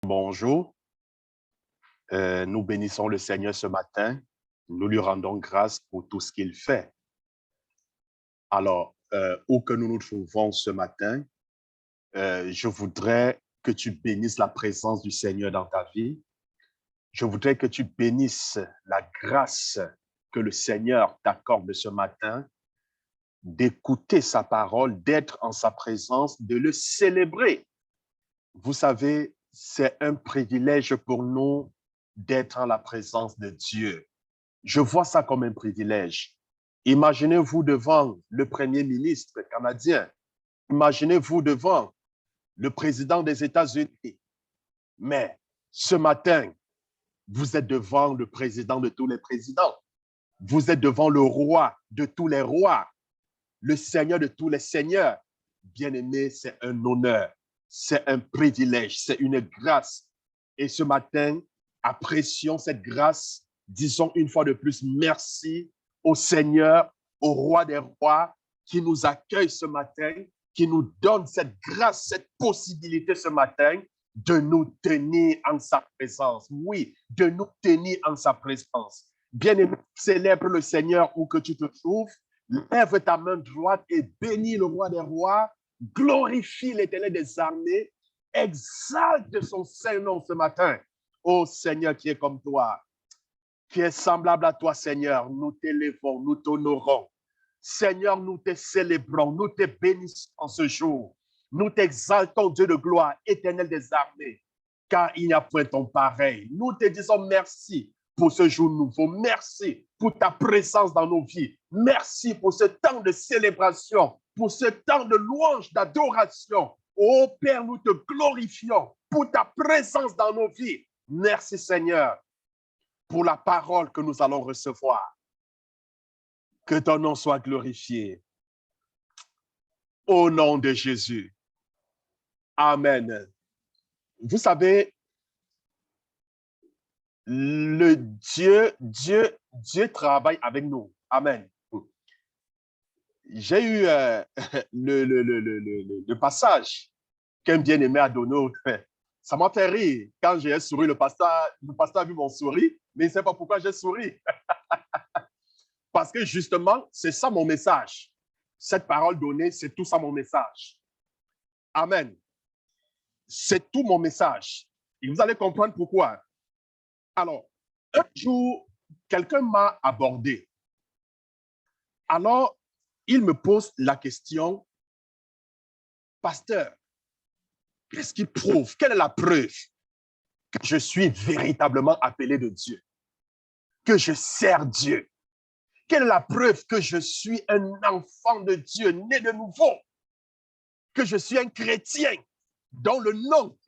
Bonjour, nous bénissons le Seigneur ce matin. Nous lui rendons grâce pour tout ce qu'il fait. Alors, où que nous nous trouvons ce matin, je voudrais que tu bénisses la présence du Seigneur dans ta vie. Je voudrais que tu bénisses la grâce que le Seigneur t'accorde ce matin, d'écouter sa parole, d'être en sa présence, de le célébrer. Vous savez, c'est un privilège pour nous d'être en la présence de Dieu. Je vois ça comme un privilège. Imaginez-vous devant le premier ministre canadien. Imaginez-vous devant le président des États-Unis. Mais ce matin, vous êtes devant le président de tous les présidents. Vous êtes devant le roi de tous les rois, le Seigneur de tous les seigneurs. Bien-aimé, c'est un honneur, c'est un privilège, c'est une grâce. Et ce matin, apprécions cette grâce. Disons une fois de plus merci au Seigneur, au roi des rois, qui nous accueille ce matin, qui nous donne cette grâce, cette possibilité ce matin de nous tenir en sa présence. Oui, de nous tenir en sa présence. Bien-aimé, célèbre le Seigneur où que tu te trouves. Lève ta main droite et bénis le roi des rois. Glorifie l'Éternel des armées. Exalte son Saint-Nom ce matin. Ô Seigneur qui est comme toi, qui est semblable à toi, Seigneur, nous t'élèvons, nous t'honorons. Seigneur, nous te célébrons, nous te bénissons en ce jour. Nous t'exaltons, Dieu de gloire, Éternel des armées, car il n'y a point ton pareil. Nous te disons merci pour ce jour nouveau. Merci pour ta présence dans nos vies. Merci pour ce temps de célébration, pour ce temps de louange, d'adoration. Ô Père, nous te glorifions pour ta présence dans nos vies. Merci Seigneur pour la parole que nous allons recevoir. Que ton nom soit glorifié. Au nom de Jésus. Amen. Vous savez, Dieu travaille avec nous. Amen. J'ai eu le passage qu'un bien-aimé a donné. Ça m'a fait rire. Quand j'ai souri, le pasteur a vu mon sourire, mais il ne sait pas pourquoi j'ai souri. Parce que justement, c'est ça mon message. Cette parole donnée, c'est tout ça mon message. Amen. C'est tout mon message. Et vous allez comprendre pourquoi. Alors, un jour, quelqu'un m'a abordé. Alors, il me pose la question, pasteur, qu'est-ce qui prouve, quelle est la preuve que je suis véritablement appelé de Dieu, que je sers Dieu? Quelle est la preuve que je suis un enfant de Dieu, né de nouveau, que je suis un chrétien dont le nom,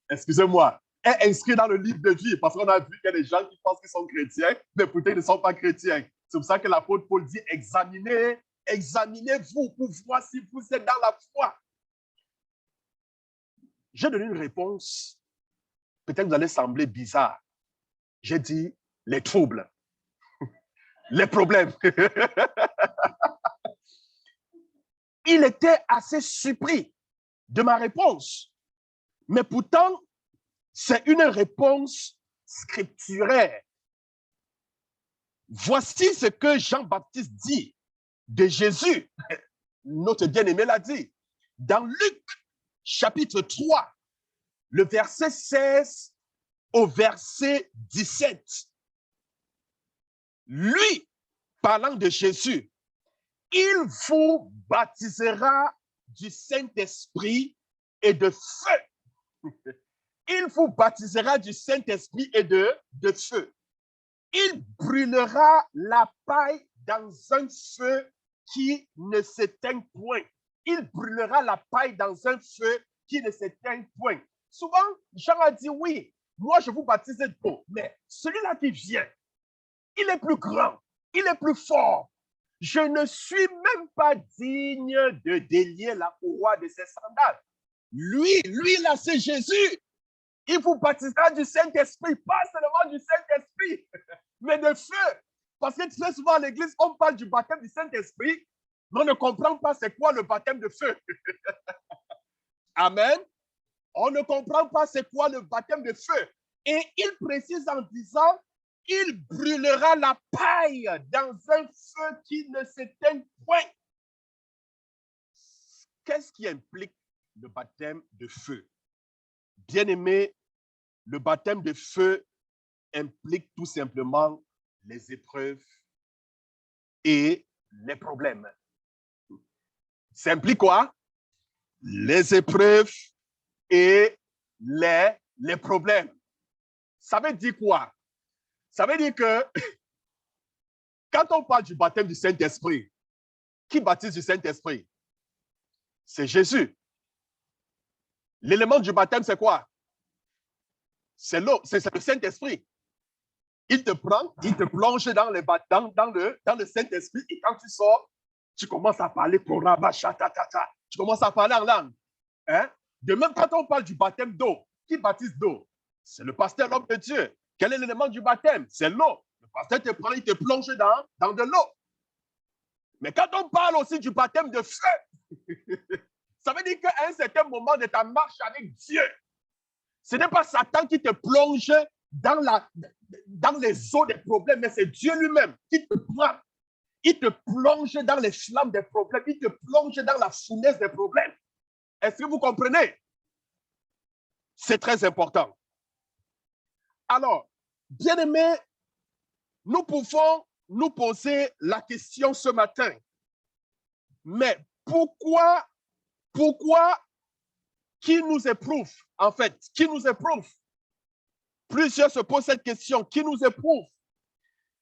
excusez-moi, est inscrit dans le livre de vie, parce qu'on a vu qu'il y a des gens qui pensent qu'ils sont chrétiens, mais peut-être ils ne sont pas chrétiens. C'est pour ça que l'apôtre Paul dit, examinez-vous pour voir si vous êtes dans la foi. J'ai donné une réponse, peut-être vous allez sembler bizarre. J'ai dit, les troubles, les problèmes. Il était assez surpris de ma réponse. Mais pourtant, c'est une réponse scripturaire. Voici ce que Jean-Baptiste dit de Jésus. Notre bien-aimé l'a dit. Dans Luc, chapitre 3, le verset 16 au verset 17. Lui, parlant de Jésus, il vous baptisera du Saint-Esprit et de feu. Il vous baptisera du Saint-Esprit et de feu. Il brûlera la paille dans un feu qui ne s'éteint point. Il brûlera la paille dans un feu qui ne s'éteint point. Souvent, Jean a dit, oui, moi je vous baptise d'eau, mais celui-là qui vient, il est plus grand, il est plus fort. Je ne suis même pas digne de délier la courroie de ses sandales. Lui là, c'est Jésus. Il vous baptisera du Saint-Esprit, pas seulement du Saint-Esprit, mais de feu. Parce que très souvent à l'église, on parle du baptême du Saint-Esprit, mais on ne comprend pas c'est quoi le baptême de feu. Amen. On ne comprend pas c'est quoi le baptême de feu. Et il précise en disant, il brûlera la paille dans un feu qui ne s'éteint point. Qu'est-ce qui implique le baptême de feu? Bien-aimé, le baptême de feu implique tout simplement les épreuves et les problèmes. Ça implique quoi? Les épreuves et les problèmes. Ça veut dire quoi? Ça veut dire que quand on parle du baptême du Saint-Esprit, qui baptise du Saint-Esprit? C'est Jésus. L'élément du baptême, c'est quoi? C'est l'eau, c'est le Saint-Esprit. Il te prend, il te plonge dans le Saint-Esprit et quand tu sors, tu commences à parler tu commences à parler en langue. Hein? De même, quand on parle du baptême d'eau, qui baptise d'eau? C'est le pasteur, l'homme de Dieu. Quel est l'élément du baptême? C'est l'eau. Le pasteur te prend, il te plonge dans de l'eau. Mais quand on parle aussi du baptême de feu, ça veut dire qu'à un certain moment de ta marche avec Dieu, ce n'est pas Satan qui te plonge dans les eaux des problèmes, mais c'est Dieu lui-même qui te prend. Il te plonge dans les flammes des problèmes. Il te plonge dans la fournaise des problèmes. Est-ce que vous comprenez? C'est très important. Alors, bien-aimés, nous pouvons nous poser la question ce matin. Mais pourquoi qui nous éprouve, en fait? Qui nous éprouve? Plusieurs se posent cette question. Qui nous éprouve?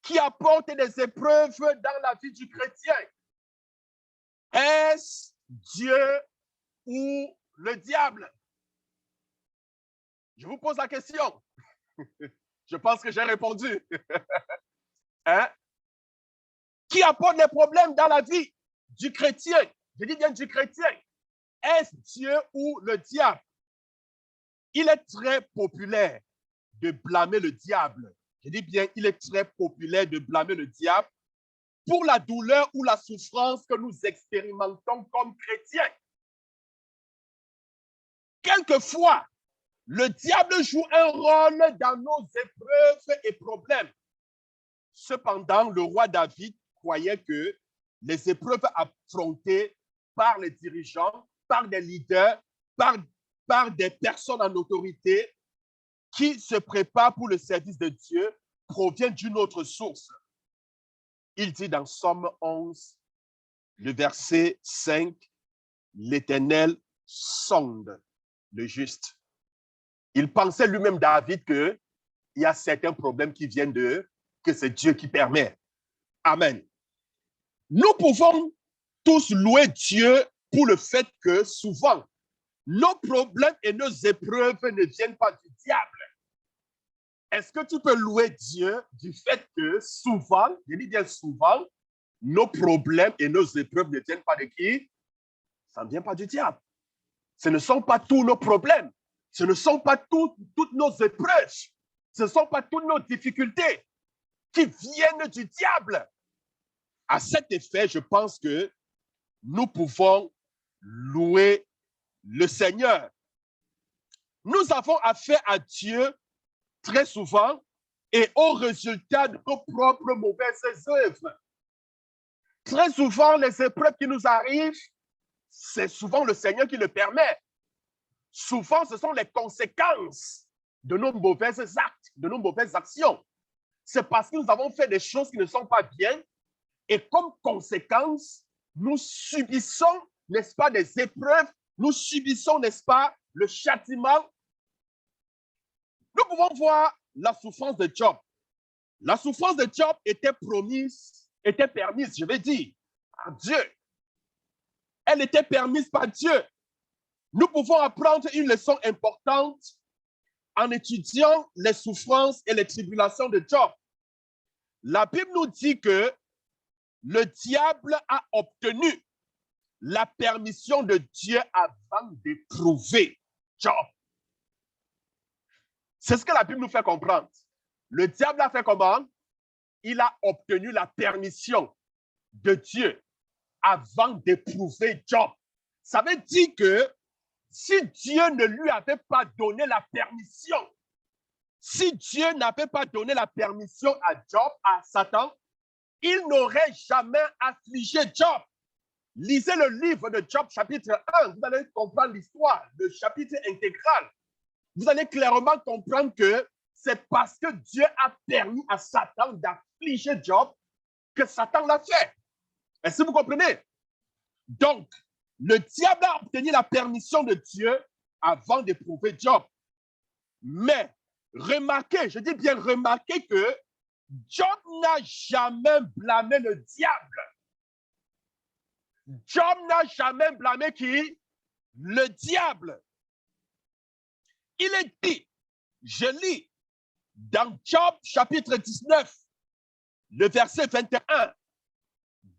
Qui apporte des épreuves dans la vie du chrétien? Est-ce Dieu ou le diable? Je vous pose la question. Je pense que j'ai répondu. Hein? Qui apporte les problèmes dans la vie du chrétien? Je dis bien du chrétien. Est-ce Dieu ou le diable? Il est très populaire de blâmer le diable. Je dis bien, il est très populaire de blâmer le diable pour la douleur ou la souffrance que nous expérimentons comme chrétiens. Quelquefois, le diable joue un rôle dans nos épreuves et problèmes. Cependant, le roi David croyait que les épreuves affrontées par les dirigeants, par des leaders, par des personnes en autorité qui se préparent pour le service de Dieu proviennent d'une autre source. Il dit dans Somme 11, le verset 5, l'Éternel sonde le juste. Il pensait lui-même, David, qu'il y a certains problèmes qui viennent que c'est Dieu qui permet. Amen. Nous pouvons tous louer Dieu pour le fait que souvent, nos problèmes et nos épreuves ne viennent pas du diable. Est-ce que tu peux louer Dieu du fait que souvent, je dis bien souvent, nos problèmes et nos épreuves ne viennent pas de qui? Ça ne vient pas du diable. Ce ne sont pas tous nos problèmes. Ce ne sont pas toutes nos épreuves. Ce ne sont pas toutes nos difficultés qui viennent du diable. À cet effet, je pense que nous pouvons louer le Seigneur. Nous avons affaire à Dieu très souvent et au résultat de nos propres mauvaises œuvres. Très souvent, les épreuves qui nous arrivent, c'est souvent le Seigneur qui le permet. Souvent, ce sont les conséquences de nos mauvais actes, de nos mauvaises actions. C'est parce que nous avons fait des choses qui ne sont pas bien et comme conséquence, nous subissons, n'est-ce pas, des épreuves, nous subissons, n'est-ce pas, le châtiment. Nous pouvons voir la souffrance de Job. La souffrance de Job était permise, je vais dire, par Dieu. Elle était permise par Dieu. Nous pouvons apprendre une leçon importante en étudiant les souffrances et les tribulations de Job. La Bible nous dit que le diable a obtenu la permission de Dieu avant d'éprouver Job. C'est ce que la Bible nous fait comprendre. Le diable a fait comment? Il a obtenu la permission de Dieu avant d'éprouver Job. Ça veut dire que si Dieu ne lui avait pas donné la permission, si Dieu n'avait pas donné la permission à Job, à Satan, il n'aurait jamais affligé Job. Lisez le livre de Job, chapitre 1, vous allez comprendre l'histoire, le chapitre intégral. Vous allez clairement comprendre que c'est parce que Dieu a permis à Satan d'affliger Job que Satan l'a fait. Est-ce que vous comprenez? Donc, le diable a obtenu la permission de Dieu avant d'éprouver Job. Mais remarquez, je dis bien remarquez que Job n'a jamais blâmé le diable. Job n'a jamais blâmé qui? Le diable. Il est dit, je lis dans Job chapitre 19, le verset 21.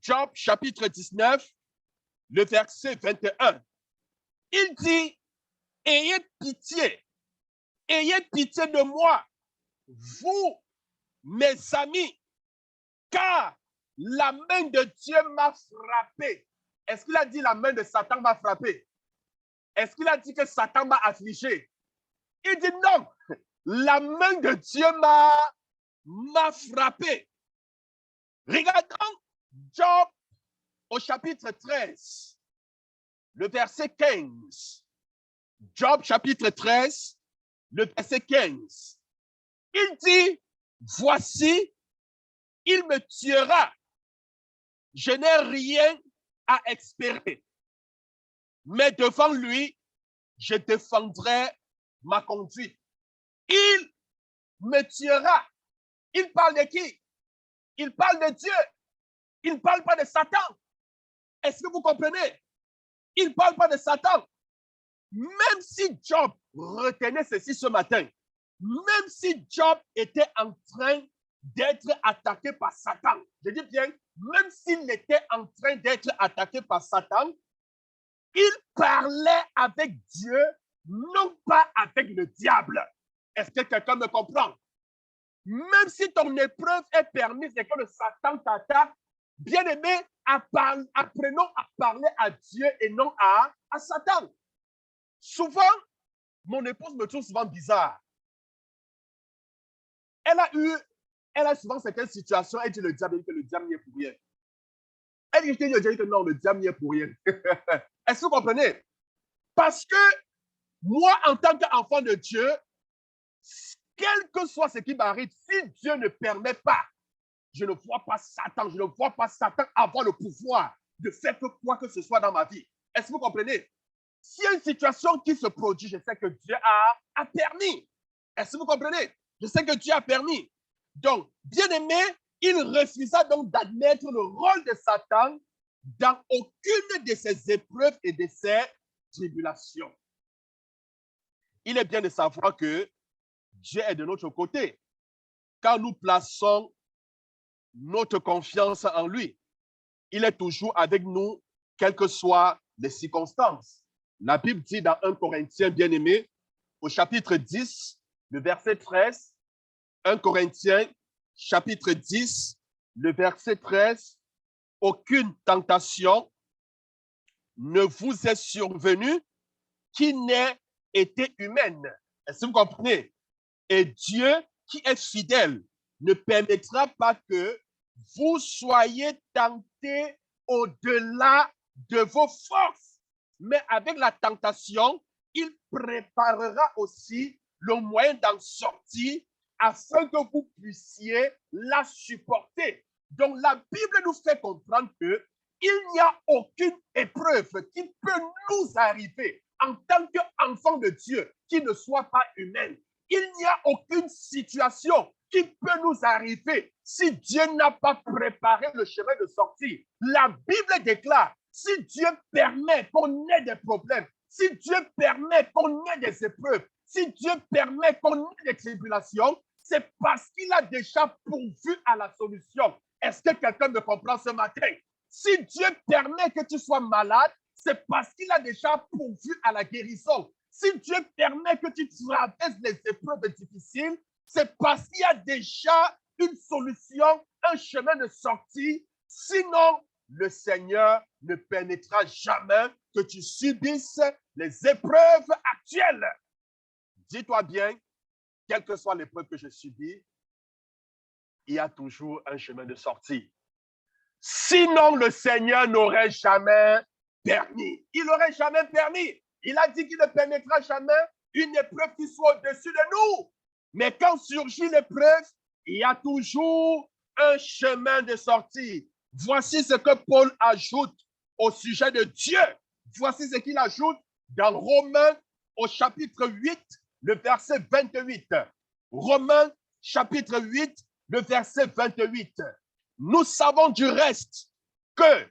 Job chapitre 19, le verset 21. Il dit, ayez pitié de moi, vous, mes amis, car la main de Dieu m'a frappé. Est-ce qu'il a dit la main de Satan m'a frappé? Est-ce qu'il a dit que Satan m'a affligé? Il dit non, la main de Dieu m'a frappé. Regardons Job au chapitre 13, le verset 15. Job chapitre 13, le verset 15. Il dit, voici, il me tuera. Je n'ai rien à espérer. Mais devant lui, je défendrai ma conduite. Il me tuera. Il parle de qui? Il parle de Dieu. Il ne parle pas de Satan. Est-ce que vous comprenez? Il ne parle pas de Satan. Même si Job retenait ceci ce matin, même si Job était en train d'être attaqué par Satan, je dis bien, même s'il était en train d'être attaqué par Satan, il parlait avec Dieu, non pas avec le diable. Est-ce que quelqu'un me comprend? Même si ton épreuve est permise et que le Satan t'attaque, bien aimé, apprenons à parler à Dieu et non à Satan. Souvent, mon épouse me trouve souvent bizarre. Elle a souvent certaines situations, elle dit le diable n'y est pour rien. Elle dit que non, le diable n'y est pour rien. Est-ce que vous comprenez? Parce que moi, en tant qu'enfant de Dieu, quel que soit ce qui m'arrive, si Dieu ne permet pas, je ne vois pas Satan avoir le pouvoir de faire quoi que ce soit dans ma vie. Est-ce que vous comprenez? S'il y a une situation qui se produit, je sais que Dieu a permis. Est-ce que vous comprenez? Je sais que Dieu a permis. Donc, bien aimé, il refusa donc d'admettre le rôle de Satan dans aucune de ses épreuves et de ses tribulations. Il est bien de savoir que Dieu est de notre côté. Quand nous plaçons notre confiance en lui, il est toujours avec nous, quelles que soient les circonstances. La Bible dit dans 1 Corinthiens, bien-aimé, au chapitre 10, le verset 13, 1 Corinthiens, chapitre 10, le verset 13, aucune tentation ne vous est survenue qui n'ait été humaine. Est-ce que vous comprenez? Et Dieu, qui est fidèle, ne permettra pas que vous soyez tentés au-delà de vos forces. Mais avec la tentation, il préparera aussi le moyen d'en sortir afin que vous puissiez la supporter. Donc, la Bible nous fait comprendre qu'il n'y a aucune épreuve qui peut nous arriver en tant qu'enfant de Dieu qui ne soit pas humaine. Il n'y a aucune situation qui peut nous arriver si Dieu n'a pas préparé le chemin de sortie. La Bible déclare, si Dieu permet qu'on ait des problèmes, si Dieu permet qu'on ait des épreuves, si Dieu permet qu'on ait des tribulations, c'est parce qu'il a déjà pourvu à la solution. Est-ce que quelqu'un me comprend ce matin? Si Dieu permet que tu sois malade, c'est parce qu'il a déjà pourvu à la guérison. Si Dieu permet que tu traverses les épreuves difficiles, c'est parce qu'il y a déjà une solution, un chemin de sortie. Sinon, le Seigneur ne permettra jamais que tu subisses les épreuves actuelles. Dis-toi bien, quelle que soit l'épreuve que je subis, il y a toujours un chemin de sortie. Sinon, le Seigneur n'aurait jamais permis. Il n'aurait jamais permis. Il a dit qu'il ne permettra jamais une épreuve qui soit au-dessus de nous. Mais quand surgit l'épreuve, il y a toujours un chemin de sortie. Voici ce que Paul ajoute au sujet de Dieu. Voici ce qu'il ajoute dans Romains au chapitre 8, le verset 28. Romains chapitre 8, le verset 28. Nous savons du reste que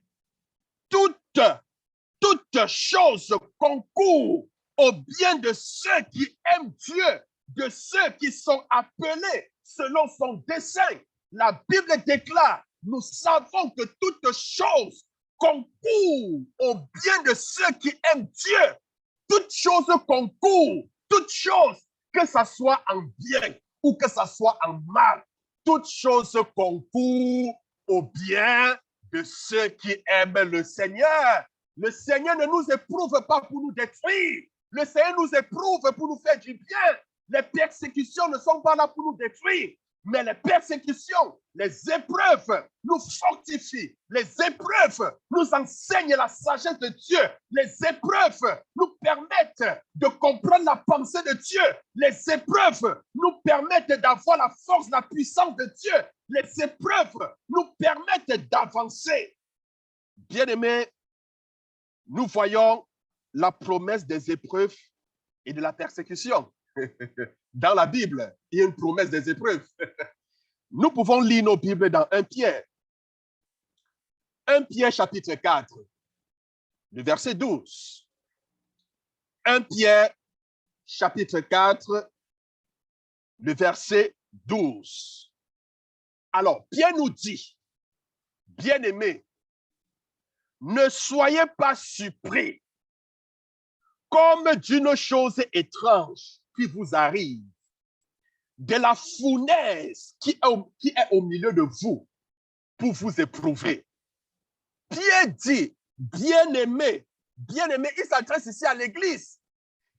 toute chose concourt au bien de ceux qui aiment Dieu, de ceux qui sont appelés selon son dessein. La Bible déclare, nous savons que toute chose concourt au bien de ceux qui aiment Dieu. Toute chose concourt, toute chose, que ça soit en bien ou que ça soit en mal, toute chose concourt au bien de ceux qui aiment le Seigneur. Le Seigneur ne nous éprouve pas pour nous détruire. Le Seigneur nous éprouve pour nous faire du bien. Les persécutions ne sont pas là pour nous détruire, mais les persécutions, les épreuves nous fortifient. Les épreuves nous enseignent la sagesse de Dieu. Les épreuves nous permettent de comprendre la pensée de Dieu. Les épreuves nous permettent d'avoir la force, la puissance de Dieu. Les épreuves nous permettent d'avancer. Bien-aimés, nous voyons la promesse des épreuves et de la persécution. Dans la Bible, il y a une promesse des épreuves. Nous pouvons lire nos Bibles dans 1 Pierre. 1 Pierre chapitre 4, le verset 12. 1 Pierre chapitre 4, le verset 12. Alors, Pierre nous dit, bien-aimés, ne soyez pas surpris comme d'une chose étrange qui vous arrive, de la fournaise qui est au milieu de vous pour vous éprouver. Pierre dit, bien-aimés, bien-aimés, il s'adresse ici à l'Église.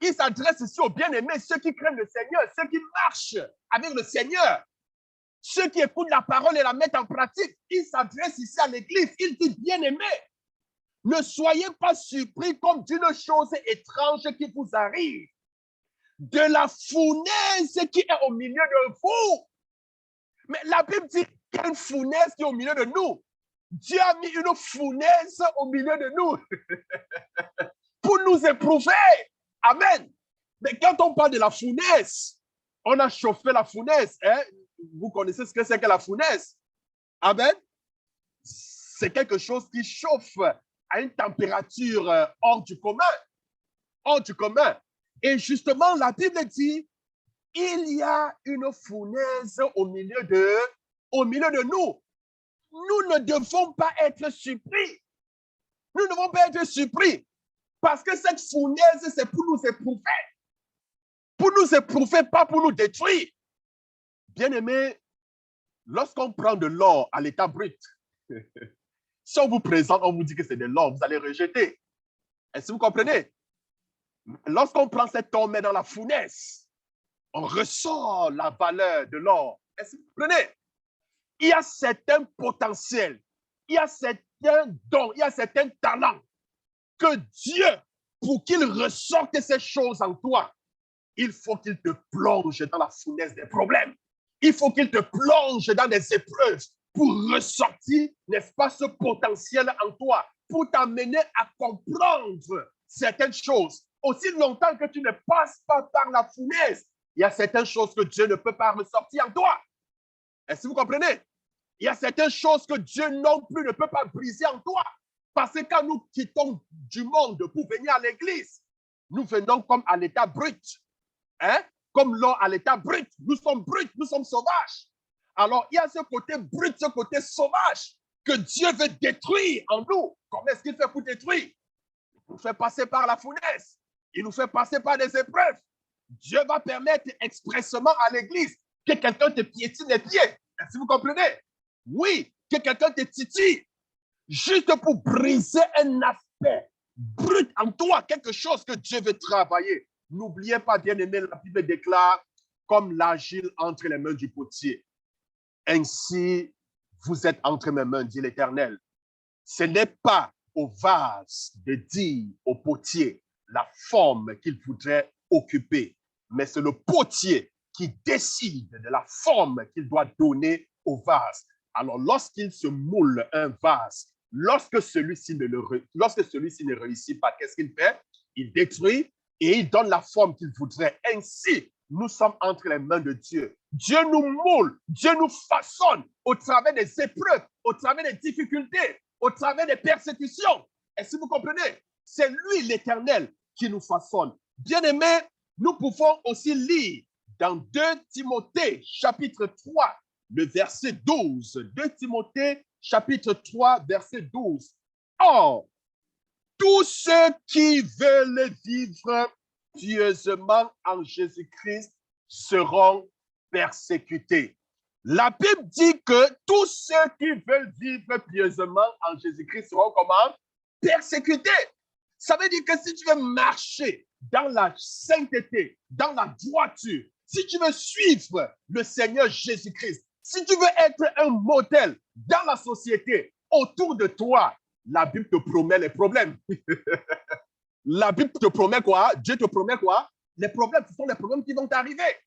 Il s'adresse ici aux bien-aimés, ceux qui craignent le Seigneur, ceux qui marchent avec le Seigneur, ceux qui écoutent la parole et la mettent en pratique. Il s'adresse ici à l'Église. Il dit, bien-aimés, ne soyez pas surpris comme d'une chose étrange qui vous arrive, de la fournaise qui est au milieu de vous. Mais la Bible dit qu'il y a une fournaise qui est au milieu de nous. Dieu a mis une fournaise au milieu de nous pour nous éprouver. Amen. Mais quand on parle de la fournaise, on a chauffé la fournaise. Hein? Vous connaissez ce que c'est que la fournaise? Amen. C'est quelque chose qui chauffe à une température hors du commun. Hors du commun. Et justement, la Bible dit, il y a une fournaise au milieu de nous. Nous ne devons pas être surpris. Nous ne devons pas être surpris. Parce que cette fournaise, c'est pour nous éprouver. Pour nous éprouver, pas pour nous détruire. Bien-aimés, lorsqu'on prend de l'or à l'état brut, si on vous présente, on vous dit que c'est de l'or, vous allez rejeter. Est-ce que vous comprenez? Lorsqu'on prend cet or, met dans la fournaise, on ressort la valeur de l'or. Est-ce que vous comprenez? Il y a certains potentiels, il y a certains dons, il y a certains talents que Dieu, pour qu'il ressorte ces choses en toi, il faut qu'il te plonge dans la fournaise des problèmes. Il faut qu'il te plonge dans des épreuves pour ressortir, n'est-ce pas, ce potentiel en toi, pour t'amener à comprendre certaines choses. Aussi longtemps que tu ne passes pas par la fournaise, il y a certaines choses que Dieu ne peut pas ressortir en toi. Est-ce que vous comprenez? Il y a certaines choses que Dieu non plus ne peut pas briser en toi. Parce que quand nous quittons du monde pour venir à l'église, nous venons comme à l'état brut. Hein? Comme l'or à l'état brut. Nous sommes bruts, nous sommes sauvages. Alors, il y a ce côté brut, ce côté sauvage que Dieu veut détruire en nous. Comment est-ce qu'il fait pour détruire? Il nous fait passer par la fournaise. Il nous fait passer par des épreuves. Dieu va permettre expressément à l'église que quelqu'un te piétine les pieds. Est-ce que vous comprenez? Oui, que quelqu'un te titille. Juste pour briser un aspect brut en toi, quelque chose que Dieu veut travailler. N'oubliez pas, bien-aimé, la Bible déclare comme l'argile entre les mains du potier. Ainsi, vous êtes entre mes mains, dit l'Éternel. Ce n'est pas au vase de dire au potier la forme qu'il voudrait occuper, mais c'est le potier qui décide de la forme qu'il doit donner au vase. Alors, lorsqu'il se moule un vase, lorsque celui-ci ne réussit pas, qu'est-ce qu'il fait? Il détruit et il donne la forme qu'il voudrait. Ainsi, nous sommes entre les mains de Dieu. Dieu nous moule, Dieu nous façonne au travers des épreuves, au travers des difficultés, au travers des persécutions. Est-ce que vous comprenez? C'est lui, l'Éternel, qui nous façonne. Bien-aimés, nous pouvons aussi lire dans 2 Timothée, chapitre 3, le verset 12. 2 Timothée, chapitre 3, verset 12. Or, tous ceux qui veulent vivre pieusement en Jésus-Christ seront persécutés. La Bible dit que tous ceux qui veulent vivre pieusement en Jésus-Christ seront comment? Persécutés. Ça veut dire que si tu veux marcher dans la sainteté, dans la droiture, si tu veux suivre le Seigneur Jésus-Christ, si tu veux être un modèle dans la société, autour de toi, la Bible te promet les problèmes. La Bible te promet quoi? Dieu te promet quoi? Les problèmes, ce sont les problèmes qui vont t'arriver.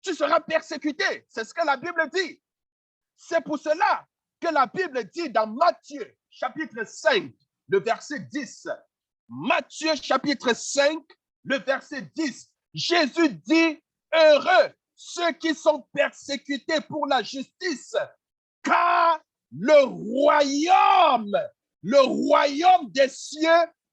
Tu seras persécuté. C'est ce que la Bible dit. C'est pour cela que la Bible dit dans Matthieu, chapitre 5, le verset 10. Matthieu, chapitre 5, le verset 10. Jésus dit, heureux ceux qui sont persécutés pour la justice, car le royaume des cieux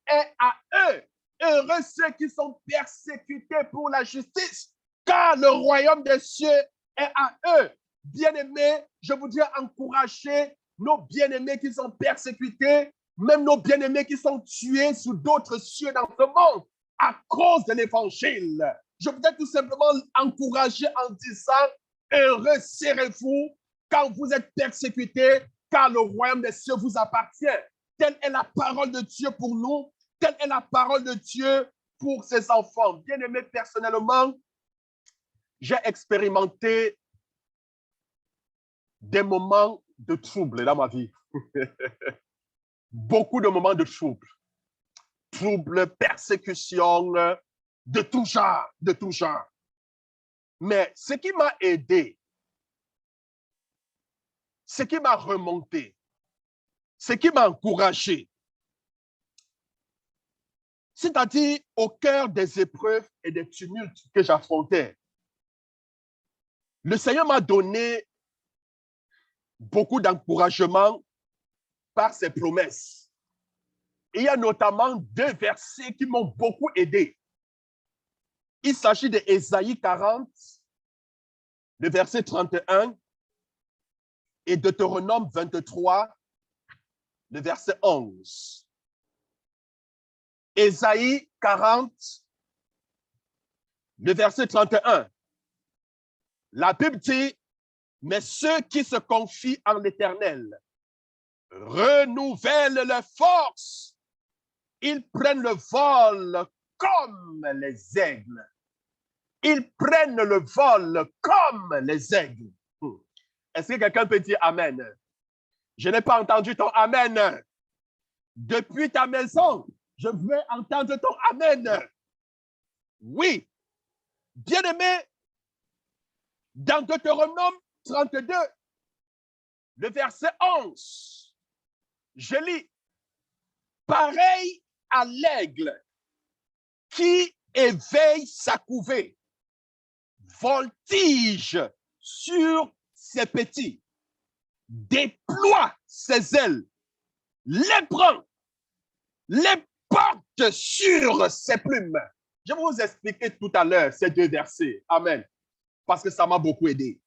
est à eux. Heureux ceux qui sont persécutés pour la justice, car le royaume des cieux est à eux. Bien-aimés, je voudrais encourager nos bien-aimés qui sont persécutés, même nos bien-aimés qui sont tués sous d'autres cieux dans ce monde à cause de l'évangile. Je voudrais tout simplement encourager en disant, heureux serez-vous quand vous êtes persécutés, car le royaume des cieux vous appartient. Telle est la parole de Dieu pour nous, telle est la parole de Dieu pour ses enfants. Bien-aimés, personnellement, j'ai expérimenté des moments de trouble dans ma vie. Beaucoup de moments de trouble. Trouble, persécution, de tout genre, de tout genre. Mais ce qui m'a aidé, ce qui m'a remonté, ce qui m'a encouragé, c'est-à-dire au cœur des épreuves et des tumultes que j'affrontais, le Seigneur m'a donné beaucoup d'encouragement par ses promesses. Il y a notamment 2 versets qui m'ont beaucoup aidé. Il s'agit de Ésaïe 40, le verset 31, et Deutéronome 23, le verset 11. Ésaïe 40, le verset 31. La Bible dit, mais ceux qui se confient en l'Éternel renouvellent leur force. Ils prennent le vol comme les aigles. Ils prennent le vol comme les aigles. Est-ce que quelqu'un peut dire Amen? Je n'ai pas entendu ton Amen. Depuis ta maison, je veux entendre ton Amen. Oui. Bien-aimé, dans Deutéronome 32, le verset 11, je lis, pareil à l'aigle qui éveille sa couvée, voltige sur ses petits, déploie ses ailes, les prend, les porte sur ses plumes. Je vais vous expliquer tout à l'heure ces 2 versets. Amen. Parce que ça m'a beaucoup aidé.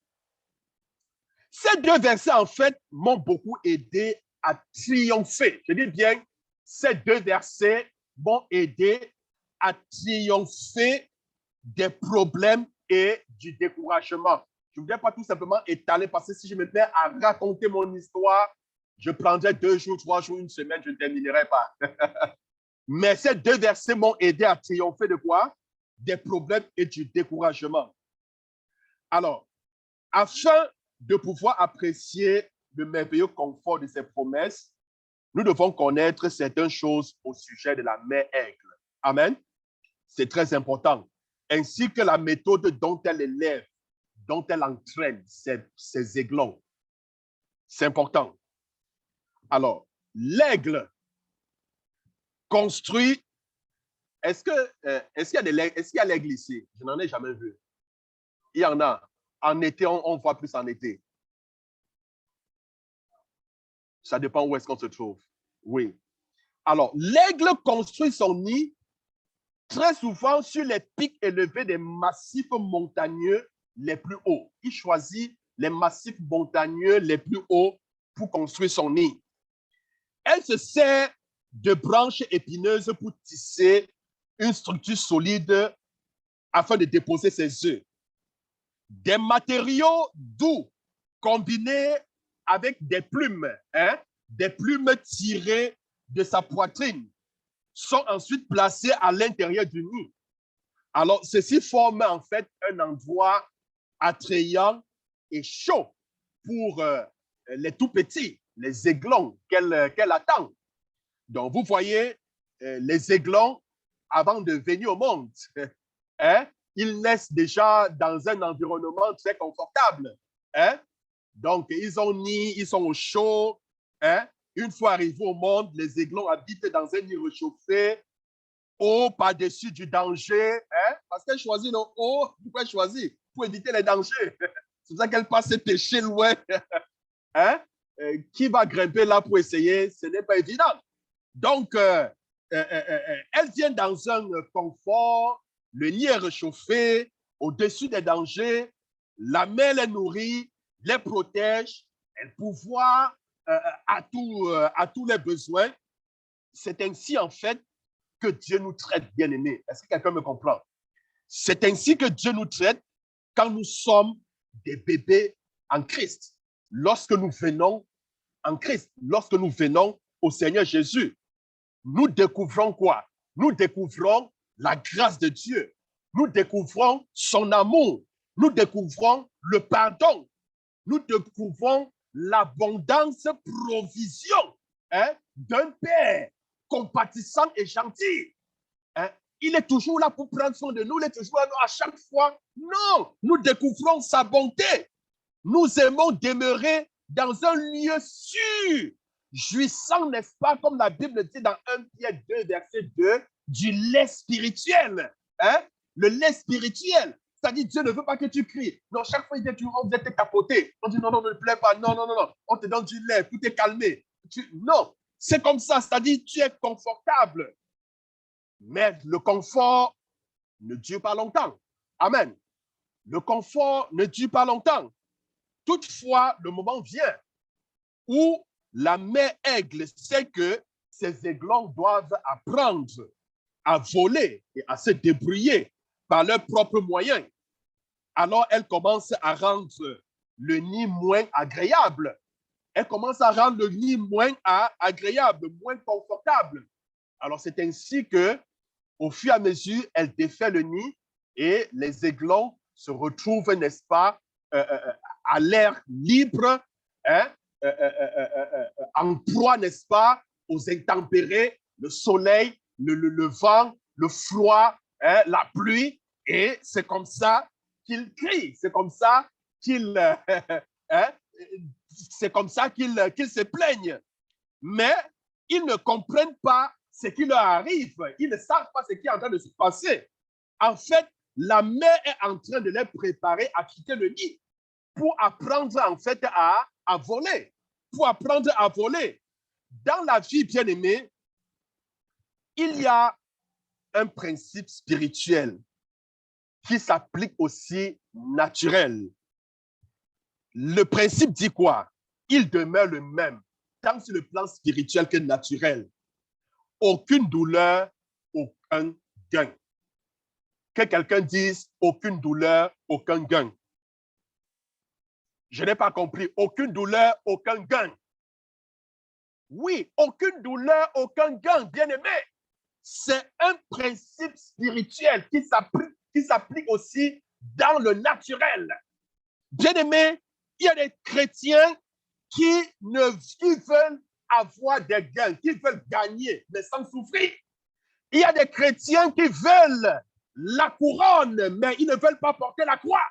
Ces 2 versets, en fait, m'ont beaucoup aidé à triompher. Je dis bien, ces 2 versets m'ont aidé à triompher des problèmes et du découragement. Je ne voudrais pas tout simplement étaler parce que si je me mets à raconter mon histoire, je prendrais 2 jours, 3 jours, 1 semaine, je ne terminerai pas. Mais ces deux versets m'ont aidé à triompher de quoi? Des problèmes et du découragement. Alors, afin de pouvoir apprécier le merveilleux confort de ces promesses, nous devons connaître certaines choses au sujet de la mère aigle. Amen. C'est très important. Ainsi que la méthode dont elle élève, dont elle entraîne ses aiglons. C'est important. Alors, l'aigle construit. Est-ce qu'il y a l'aigle ici? Je n'en ai jamais vu. Il y en a. En été, on voit plus en été. Ça dépend où est-ce qu'on se trouve. Oui. Alors, l'aigle construit son nid très souvent sur les pics élevés des massifs montagneux les plus hauts. Il choisit les massifs montagneux les plus hauts pour construire son nid. Elle se sert de branches épineuses pour tisser une structure solide afin de déposer ses œufs. Des matériaux doux combinés avec des plumes tirées de sa poitrine sont ensuite placés à l'intérieur du nid. Alors, ceci forme en fait un endroit attrayant et chaud pour les tout petits, les aiglons qu'elle attend. Donc, vous voyez, les aiglons, avant de venir au monde, ils naissent déjà dans un environnement très confortable. Donc, ils ont nid, ils sont au chaud. Une fois arrivés au monde, les aiglons habitent dans un nid réchauffé, haut par-dessus du danger. Parce qu'elle choisit le haut. Pourquoi elle choisit? Pour éviter les dangers. C'est pour ça qu'elle passe ses péchés loin. Qui va grimper là pour essayer? Ce n'est pas évident. Donc, elle vient dans un confort, le nid est réchauffé, au-dessus des dangers, la mère les nourrit, les protège, elle pourvoit à tous les besoins. C'est ainsi, en fait, que Dieu nous traite, bien-aimés. Est-ce que quelqu'un me comprend? C'est ainsi que Dieu nous traite quand nous sommes des bébés en Christ. Lorsque nous venons en Christ, lorsque nous venons au Seigneur Jésus, nous découvrons quoi? Nous découvrons la grâce de Dieu. Nous découvrons son amour. Nous découvrons le pardon. Nous découvrons l'abondance provision d'un Père compatissant et gentil. Il est toujours là pour prendre soin de nous. Il est toujours là à chaque fois. Non, nous découvrons sa bonté. Nous aimons demeurer dans un lieu sûr, jouissant, n'est-ce pas, comme la Bible dit dans 1 Pierre 2, verset 2, du lait spirituel. Le lait spirituel. C'est-à-dire, Dieu ne veut pas que tu cries. Non, chaque fois, il dit, on vient te capoter. On dit, non, non, ne plaît pas. Non, non, non, non. On te donne du lait, tout est calmé. Non, c'est comme ça. C'est-à-dire, tu es confortable. Mais le confort ne dure pas longtemps. Amen. Le confort ne dure pas longtemps. Toutefois, le moment vient où la mère aigle sait que ses aiglons doivent apprendre à voler et à se débrouiller par leurs propres moyens. Alors, elle commence à rendre le nid moins agréable. Elle commence à rendre le nid moins agréable, moins confortable. Alors, c'est ainsi que, au fur et à mesure, elle défait le nid et les aiglons se retrouvent, n'est-ce pas, à l'air libre, en proie, n'est-ce pas, aux intempérés, le soleil, le vent, le froid, la pluie. Et c'est comme ça qu'ils crient, c'est comme ça qu'ils se plaignent. Mais ils ne comprennent pas ce qui leur arrive. Ils ne savent pas ce qui est en train de se passer. En fait, la mère est en train de les préparer à quitter le nid pour apprendre en fait à voler. Pour apprendre à voler. Dans la vie, bien-aimée, il y a un principe spirituel qui s'applique aussi naturel. Le principe dit quoi? Il demeure le même, tant sur le plan spirituel que naturel. Aucune douleur, aucun gain. Que quelqu'un dise aucune douleur, aucun gain. Je n'ai pas compris. Aucune douleur, aucun gain. Oui, aucune douleur, aucun gain, bien-aimé. c'est un principe spirituel qui s'applique aussi dans le naturel. Bien-aimés, il y a des chrétiens qui veulent avoir des gains, qui veulent gagner, mais sans souffrir. Il y a des chrétiens qui veulent la couronne, mais ils ne veulent pas porter la croix.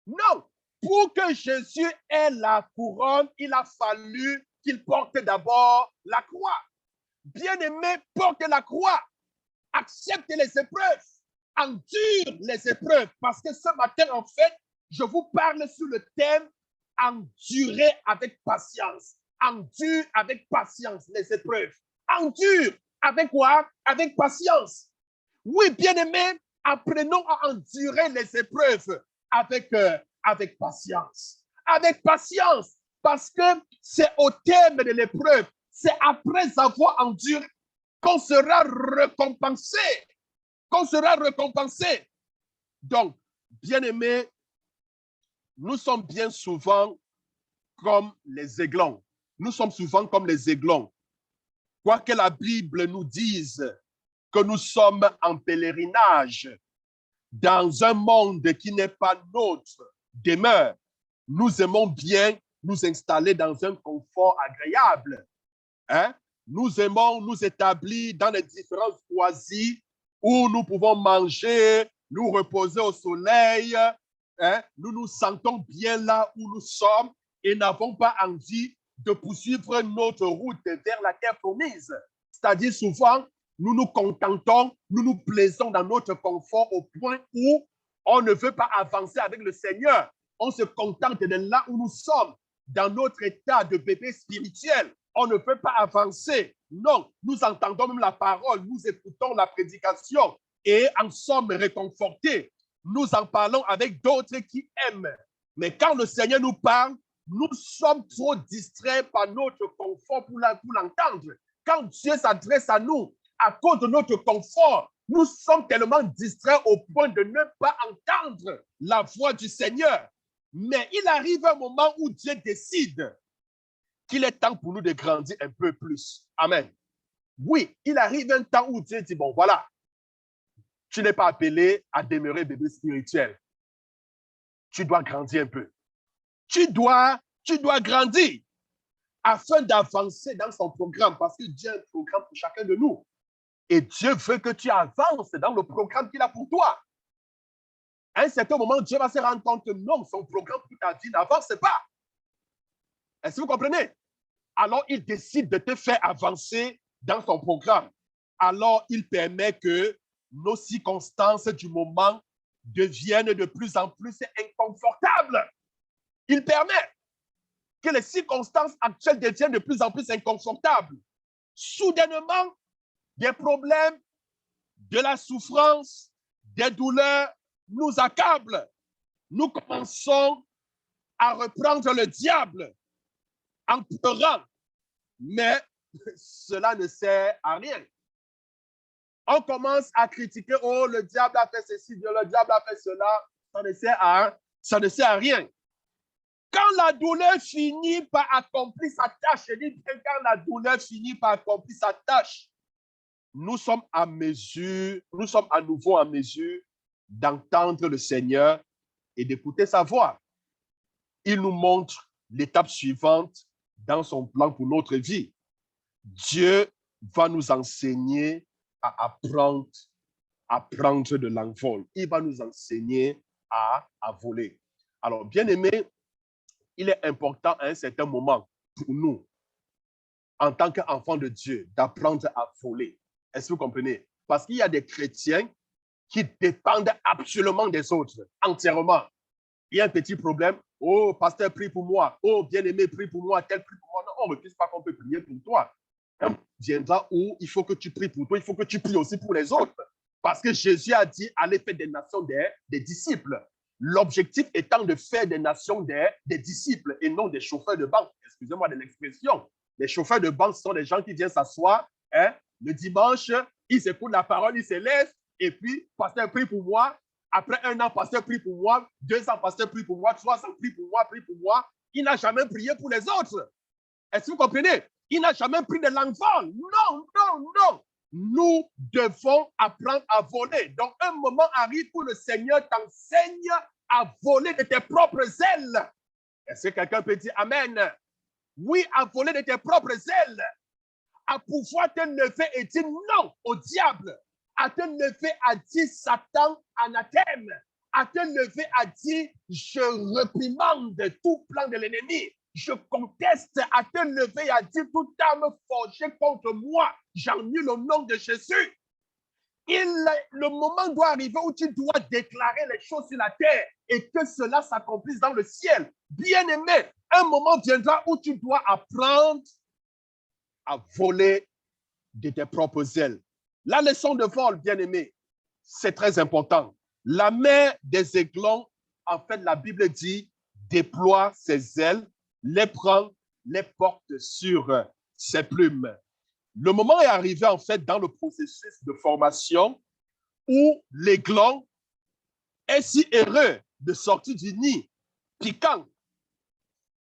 Non, pour que Jésus ait la couronne, il a fallu qu'il porte d'abord la croix. Bien-aimé, porte la croix. Accepte les épreuves. Endure les épreuves. Parce que ce matin, en fait, je vous parle sur le thème endurer avec patience. Endure avec patience les épreuves. Endure avec quoi? Avec patience. Oui, bien-aimé, apprenons à endurer les épreuves avec patience. Avec patience, parce que c'est au terme de l'épreuve, c'est après avoir enduré qu'on sera récompensé. Qu'on sera récompensé. Donc, bien-aimés, nous sommes bien souvent comme les aiglons. Nous sommes souvent comme les aiglons. Quoique la Bible nous dise que nous sommes en pèlerinage dans un monde qui n'est pas notre demeure, nous aimons bien nous installer dans un confort agréable. Hein? Nous aimons nous établir dans les différents choisis où nous pouvons manger, nous reposer au soleil. Hein? Nous nous sentons bien là où nous sommes et n'avons pas envie de poursuivre notre route vers la terre promise. C'est-à-dire souvent, nous nous contentons, nous nous plaisons dans notre confort au point où on ne veut pas avancer avec le Seigneur. On se contente de là où nous sommes, dans notre état de bébé spirituel. On ne peut pas avancer. Non, nous entendons même la parole, nous écoutons la prédication et en sommes réconfortés. Nous en parlons avec d'autres qui aiment. Mais quand le Seigneur nous parle, nous sommes trop distraits par notre confort pour l'entendre. Quand Dieu s'adresse à nous, à cause de notre confort, nous sommes tellement distraits au point de ne pas entendre la voix du Seigneur. Mais il arrive un moment où Dieu décide qu'il est temps pour nous de grandir un peu plus. Amen. Oui, il arrive un temps où Dieu dit, bon, voilà, tu n'es pas appelé à demeurer bébé spirituel. Tu dois grandir un peu. Tu dois grandir afin d'avancer dans son programme, parce que Dieu a un programme pour chacun de nous. Et Dieu veut que tu avances dans le programme qu'il a pour toi. À un certain moment, Dieu va se rendre compte que non, son programme pour ta vie n'avance pas. Est-ce que vous comprenez? Alors, il décide de te faire avancer dans son programme. Alors, il permet que nos circonstances du moment deviennent de plus en plus inconfortables. Il permet que les circonstances actuelles deviennent de plus en plus inconfortables. Soudainement, des problèmes, de la souffrance, des douleurs nous accablent. Nous commençons à reprendre le diable en pleurant, mais cela ne sert à rien. On commence à critiquer, oh, le diable a fait ceci, le diable a fait cela, ça ne sert à rien. Quand la douleur finit par accomplir sa tâche, je dis bien quand la douleur finit par accomplir sa tâche, nous sommes à nouveau en mesure d'entendre le Seigneur et d'écouter sa voix. Il nous montre l'étape suivante dans son plan pour notre vie. Dieu va nous enseigner à prendre de l'envol. Il va nous enseigner à voler. Alors, bien aimé, il est important à un certain moment pour nous, en tant qu'enfants de Dieu, d'apprendre à voler. Est-ce que vous comprenez? Parce qu'il y a des chrétiens qui dépendent absolument des autres, entièrement. Il y a un petit problème. Oh, pasteur, prie pour moi. Oh, bien-aimé, prie pour moi. Tel prie pour moi. Non, on ne refuse pas qu'on peut prier pour toi. Il viendra où il faut que tu pries pour toi. Il faut que tu pries aussi pour les autres. Parce que Jésus a dit, allez faire des nations des disciples. L'objectif étant de faire des nations des disciples et non des chauffeurs de banque. Excusez-moi de l'expression. Les chauffeurs de banque sont des gens qui viennent s'asseoir le dimanche, ils écoutent la parole, ils se laissent, et puis, pasteur, prie pour moi. Après un an, pasteur, prie pour moi. 2 ans, pasteur, prie pour moi. 3 ans, prie pour moi, prie pour moi. Il n'a jamais prié pour les autres. Est-ce que vous comprenez? Il n'a jamais pris de l'envol. Non, non, non. nous devons apprendre à voler. Donc, un moment arrive où le Seigneur t'enseigne à voler de tes propres ailes. Est-ce que quelqu'un peut dire Amen? Oui, à voler de tes propres ailes. À pouvoir te lever et dire non au diable. À te lever à dire Satan anathème. À te lever à dire je réprimande tout plan de l'ennemi. Je conteste, à te lever à dire toute arme forgée contre moi. J'annule au nom de Jésus. Le moment doit arriver où tu dois déclarer les choses sur la terre et que cela s'accomplisse dans le ciel. Bien-aimé, un moment viendra où tu dois apprendre à voler de tes propres ailes. La leçon de vol, bien-aimé, c'est très important. La mère des aiglons, en fait, la Bible dit, déploie ses ailes, les prend, les porte sur ses plumes. Le moment est arrivé, en fait, dans le processus de formation où l'aiglon est si heureux de sortir du nid piquant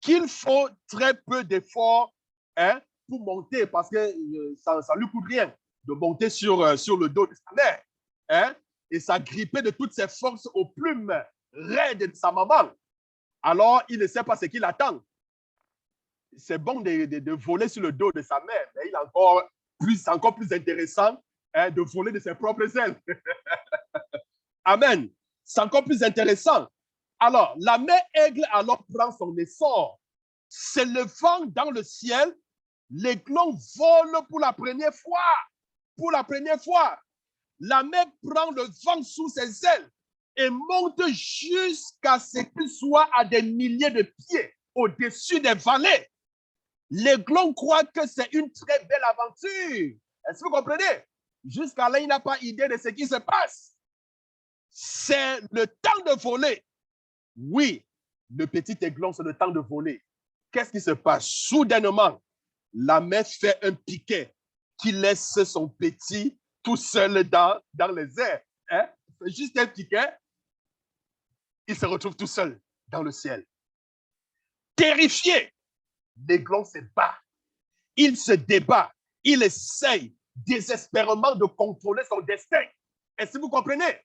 qu'il faut très peu d'efforts pour monter parce que ça ne lui coûte rien de monter sur le dos de sa mère et s'agripper de toutes ses forces aux plumes raides de sa maman. Alors, il ne sait pas ce qu'il attend. C'est bon de voler sur le dos de sa mère, mais il est encore plus intéressant de voler de ses propres ailes. Amen. C'est encore plus intéressant. Alors, la mère aigle alors prend son essor. S'élevant dans le ciel, l'aiglon vole pour la première fois. Pour la première fois, la mère prend le vent sous ses ailes et monte jusqu'à ce qu'il soit à des milliers de pieds au-dessus des vallées. L'aiglon croit que c'est une très belle aventure. Est-ce que vous comprenez? Jusqu'à là, il n'a pas idée de ce qui se passe. C'est le temps de voler. Oui, le petit aiglon, c'est le temps de voler. Qu'est-ce qui se passe? Soudainement, la mère fait un piquet qui laisse son petit tout seul dans les airs. C'est juste un piquet, il se retrouve tout seul dans le ciel. Terrifié, l'aiglon se bat. Il se débat. Il essaye désespérément de contrôler son destin. Est-ce que vous comprenez?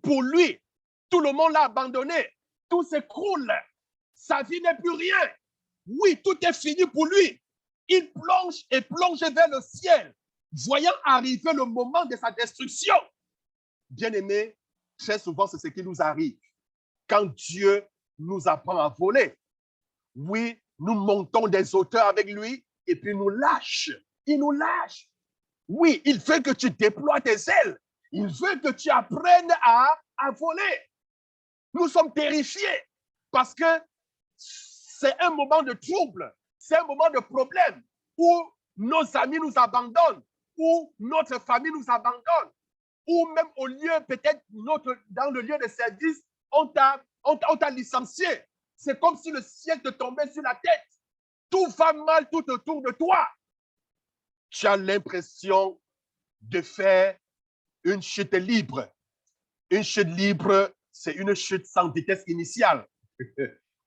Pour lui, tout le monde l'a abandonné. Tout s'écroule. Sa vie n'est plus rien. Oui, tout est fini pour lui. Il plonge et plonge vers le ciel, voyant arriver le moment de sa destruction. Bien-aimé, très souvent, c'est ce qui nous arrive. Quand Dieu nous apprend à voler, oui, nous montons des hauteurs avec lui et puis nous lâche. Il nous lâche. Oui, il veut que tu déploies tes ailes. Il veut que tu apprennes à voler. Nous sommes terrifiés parce que c'est un moment de trouble, c'est un moment de problème où nos amis nous abandonnent, où notre famille nous abandonne, ou même au lieu, peut-être dans le lieu de service, on t'a licencié. C'est comme si le ciel te tombait sur la tête. Tout va mal tout autour de toi. Tu as l'impression de faire une chute libre. Une chute libre, c'est une chute sans vitesse initiale.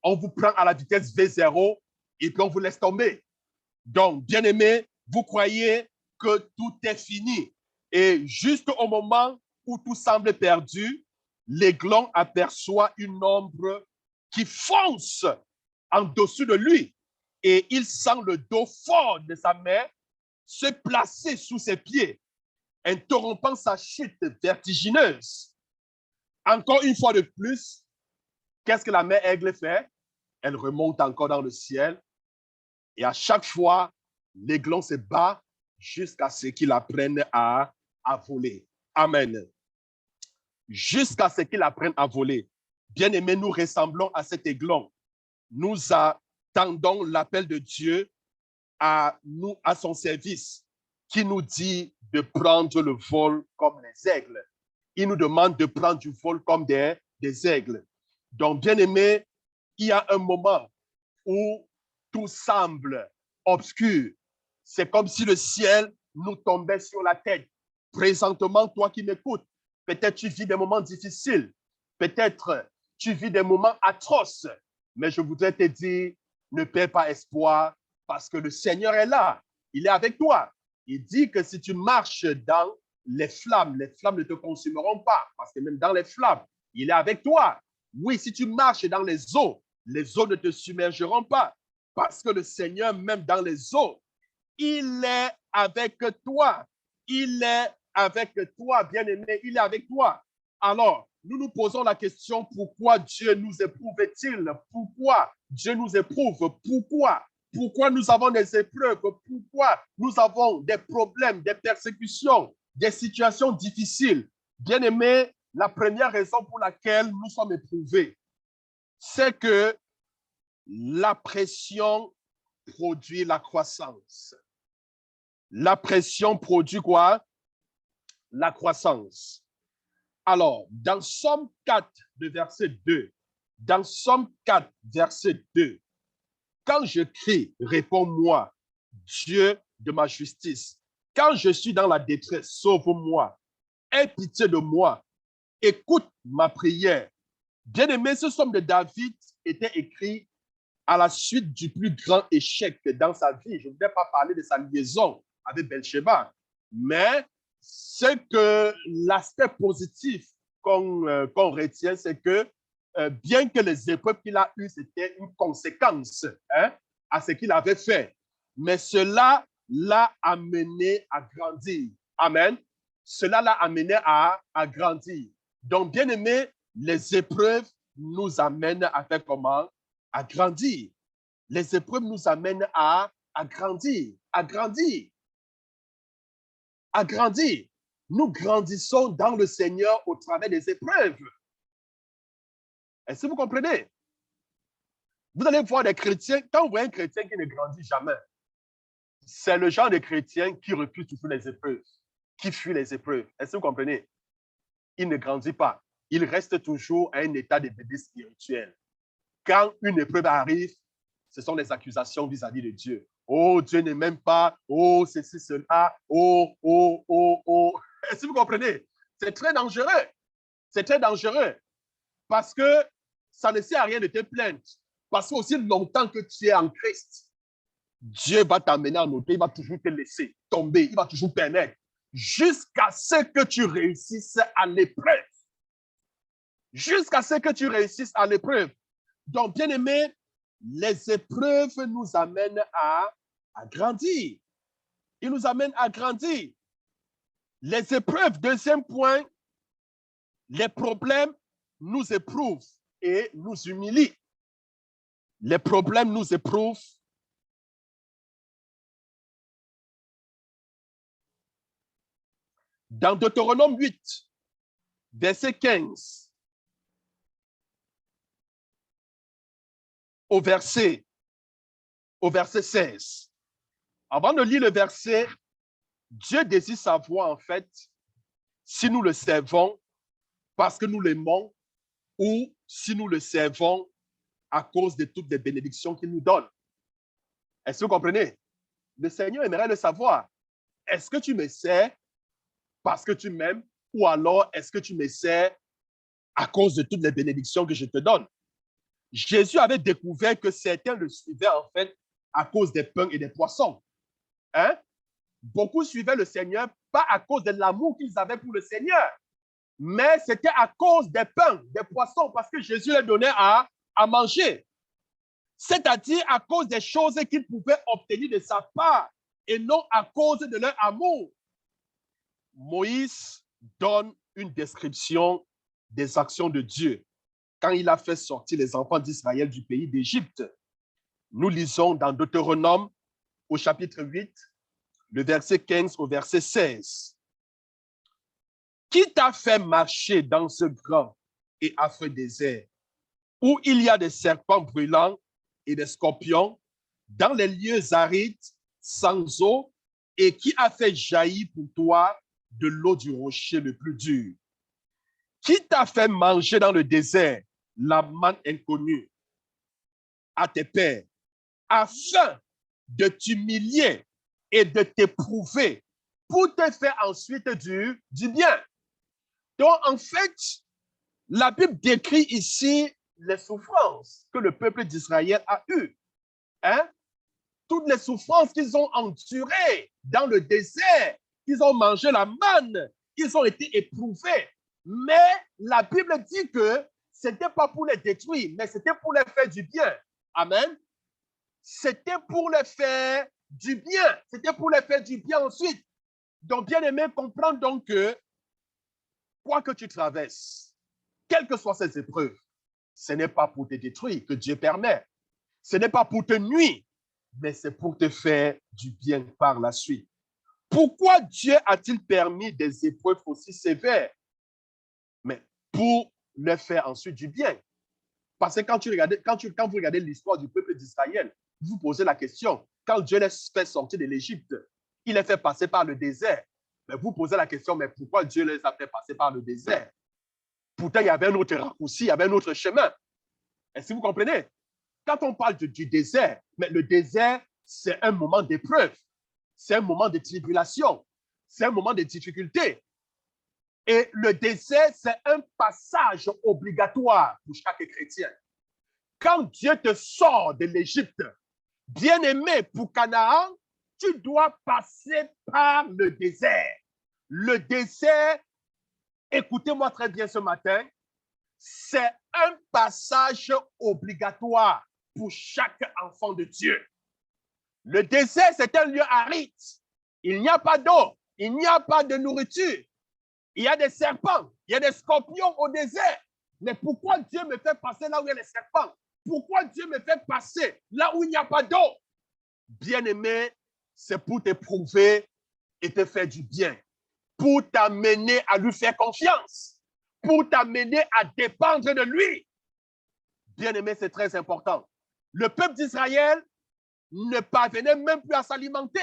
On vous prend à la vitesse V0 et puis on vous laisse tomber. Donc, bien aimé, vous croyez que tout est fini. Et juste au moment où tout semble perdu, l'aiglon aperçoit une ombre qui fonce en dessous de lui. Et il sent le dos fort de sa mère se placer sous ses pieds, interrompant sa chute vertigineuse. Encore une fois de plus, qu'est-ce que la mère aigle fait? Elle remonte encore dans le ciel et à chaque fois, l'aiglon se bat jusqu'à ce qu'il apprenne à voler. Amen. Jusqu'à ce qu'il apprenne à voler. Bien-aimés, nous ressemblons à cet aiglon. Nous attendons l'appel de Dieu à son service, qui nous dit de prendre le vol comme les aigles. Il nous demande de prendre du vol comme des aigles. Donc, bien-aimés, il y a un moment où tout semble obscur. C'est comme si le ciel nous tombait sur la tête. Présentement, toi qui m'écoutes, peut-être tu vis des moments difficiles. Peut-être tu vis des moments atroces. Mais je voudrais te dire, ne perds pas espoir parce que le Seigneur est là. Il est avec toi. Il dit que si tu marches dans les flammes ne te consumeront pas, parce que même dans les flammes, il est avec toi. Oui, si tu marches dans les eaux ne te submergeront pas, parce que le Seigneur, même dans les eaux, il est avec toi. Il est avec toi, bien-aimé, il est avec toi. Alors, nous nous posons la question, pourquoi Dieu nous éprouve-t-il? Pourquoi Dieu nous éprouve? Pourquoi? Pourquoi nous avons des épreuves? Pourquoi nous avons des problèmes, des persécutions, des situations difficiles? Bien-aimé, la première raison pour laquelle nous sommes éprouvés, c'est que la pression produit la croissance. La pression produit quoi? La croissance. Alors, dans Somme 4, de verset 2, dans Somme 4, verset 2, quand je crie, réponds-moi, Dieu de ma justice. Quand je suis dans la détresse, sauve-moi. Aie pitié de moi. Écoute ma prière. Bien-aimé, ce somme de David était écrit à la suite du plus grand échec dans sa vie. Je ne voudrais pas parler de sa liaison avec Bathsheba, mais c'est que l'aspect positif qu'on retient, c'est que bien que les épreuves qu'il a eues, c'était une conséquence à ce qu'il avait fait, mais cela l'a amené à grandir. Amen. Cela l'a amené à grandir. Donc, bien aimé, les épreuves nous amènent à faire comment? À grandir. Les épreuves nous amènent à grandir, à grandir, à grandir. Nous grandissons dans le Seigneur au travers des épreuves. Est-ce que vous comprenez? Vous allez voir des chrétiens, quand vous voyez un chrétien qui ne grandit jamais, c'est le genre de chrétien qui refuse toujours les épreuves, qui fuit les épreuves. Est-ce que vous comprenez? Il ne grandit pas. Il reste toujours à un état de bébé spirituel. Quand une épreuve arrive, ce sont des accusations vis-à-vis de Dieu. Oh, Dieu ne m'aime pas. Oh, ceci, cela. Oh, oh, oh, oh. Est-ce que vous comprenez? C'est très dangereux. C'est très dangereux. Parce que ça ne sert à rien de te plaindre. Parce que aussi longtemps que tu es en Christ, Dieu va t'amener en autre. Il va toujours te laisser tomber. Il va toujours permettre. Jusqu'à ce que tu réussisses à l'épreuve. Jusqu'à ce que tu réussisses à l'épreuve. Donc, bien aimé, les épreuves nous amènent à grandir. Ils nous amènent à grandir. Les épreuves, deuxième point, les problèmes nous éprouvent et nous humilient. Les problèmes nous éprouvent. Dans Deutéronome 8, verset 15, au verset 16. Avant de lire le verset, Dieu désire savoir en fait si nous le servons parce que nous l'aimons ou si nous le servons à cause de toutes les bénédictions qu'il nous donne. Est-ce que vous comprenez? Le Seigneur aimerait le savoir. Est-ce que tu me sers parce que tu m'aimes ou alors est-ce que tu me sers à cause de toutes les bénédictions que je te donne? Jésus avait découvert que certains le suivaient en fait à cause des pains et des poissons. Hein? Beaucoup suivaient le Seigneur pas à cause de l'amour qu'ils avaient pour le Seigneur, mais c'était à cause des pains, des poissons, parce que Jésus leur donnait à manger. C'est-à-dire à cause des choses qu'ils pouvaient obtenir de sa part et non à cause de leur amour. Moïse donne une description des actions de Dieu quand il a fait sortir les enfants d'Israël du pays d'Égypte. Nous lisons dans Deutéronome au chapitre 8, le verset 15 au verset 16. Qui t'a fait marcher dans ce grand et affreux désert où il y a des serpents brûlants et des scorpions, dans les lieux arides, sans eau, et qui a fait jaillir pour toi de l'eau du rocher le plus dur? Qui t'a fait manger dans le désert la manne inconnue à tes pères, afin de t'humilier et de t'éprouver pour te faire ensuite du bien? Donc, en fait, la Bible décrit ici les souffrances que le peuple d'Israël a eues. Hein? toutes les souffrances qu'ils ont endurées dans le désert, qu'ils ont mangé la manne, qu'ils ont été éprouvés. Mais la Bible dit que ce n'était pas pour les détruire, mais c'était pour les faire du bien. Amen. C'était pour les faire du bien. C'était pour les faire du bien ensuite. Donc, bien aimé, comprends donc que quoi que tu traverses, quelles que soient ces épreuves, ce n'est pas pour te détruire que Dieu permet. Ce n'est pas pour te nuire, mais c'est pour te faire du bien par la suite. Pourquoi Dieu a-t-il permis des épreuves aussi sévères? Mais pour leur faire ensuite du bien. Parce que quand vous regardez l'histoire du peuple d'Israël, vous vous posez la question, quand Dieu les fait sortir de l'Égypte, il les fait passer par le désert. Mais vous posez la question, mais pourquoi Dieu les a fait passer par le désert? Pourtant, il y avait un autre raccourci, il y avait un autre chemin. Est-ce que vous comprenez? Quand on parle du désert, mais le désert, c'est un moment d'épreuve, c'est un moment de tribulation, c'est un moment de difficulté. Et le désert, c'est un passage obligatoire pour chaque chrétien. Quand Dieu te sort de l'Égypte, bien-aimé pour Canaan, tu dois passer par le désert. Le désert, écoutez-moi très bien ce matin, c'est un passage obligatoire pour chaque enfant de Dieu. Le désert, c'est un lieu aride. Il n'y a pas d'eau, il n'y a pas de nourriture. Il y a des serpents, il y a des scorpions au désert. Mais pourquoi Dieu me fait passer là où il y a les serpents? Pourquoi Dieu me fait passer là où il n'y a pas d'eau? Bien-aimé, c'est pour t'éprouver et te faire du bien, pour t'amener à lui faire confiance, pour t'amener à dépendre de lui. Bien-aimé, c'est très important. Le peuple d'Israël ne parvenait même plus à s'alimenter.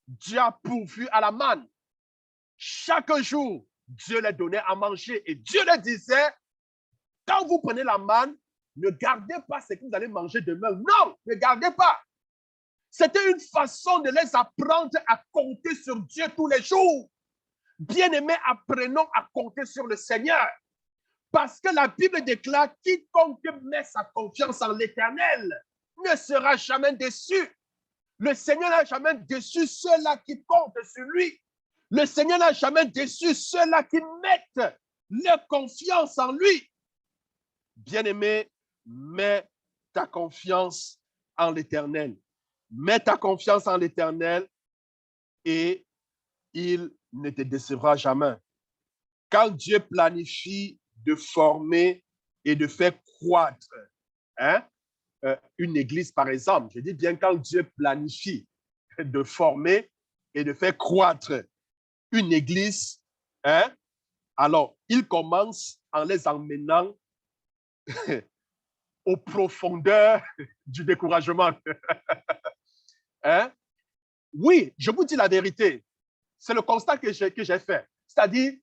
Dieu a pourvu à la manne. Chaque jour, Dieu les donnait à manger et Dieu leur disait, quand vous prenez la manne, ne gardez pas ce que vous allez manger demain. Non, ne gardez pas. C'était une façon de les apprendre à compter sur Dieu tous les jours. Bien-aimés, apprenons à compter sur le Seigneur. Parce que la Bible déclare, quiconque met sa confiance en l'Éternel ne sera jamais déçu. Le Seigneur n'a jamais déçu ceux-là qui comptent sur lui. Le Seigneur n'a jamais déçu ceux-là qui mettent leur confiance en lui. Bien-aimé, mets ta confiance en l'Éternel. Mets ta confiance en l'Éternel et il ne te décevra jamais. Quand Dieu planifie de former et de faire croître une église, par exemple, je dis bien quand Dieu planifie de former et de faire croître une église, alors il commence en les emmenant aux profondeurs du découragement. Oui, je vous dis la vérité. C'est le constat que j'ai fait. C'est-à-dire,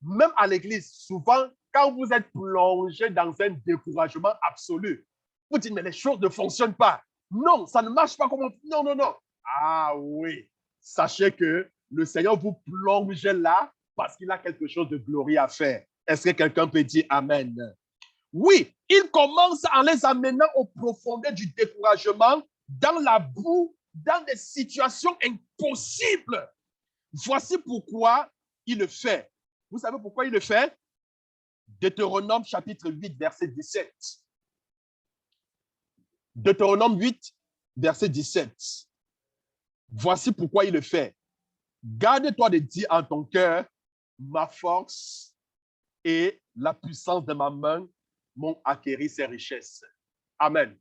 même à l'église, souvent, quand vous êtes plongé dans un découragement absolu, vous dites, mais les choses ne fonctionnent pas. Non, ça ne marche pas comme on... Non, non, non. Ah oui, sachez que le Seigneur vous plonge là parce qu'il a quelque chose de glorieux à faire. Est-ce que quelqu'un peut dire Amen? Oui, il commence en les amenant aux profondeurs du découragement, dans la boue, dans des situations impossibles. Voici pourquoi il le fait. Vous savez pourquoi il le fait? Deutéronome chapitre 8, verset 17. Deutéronome 8, verset 17. Voici pourquoi il le fait. Garde-toi de dire en ton cœur, ma force et la puissance de ma main m'ont acquéri ces richesses. Amen.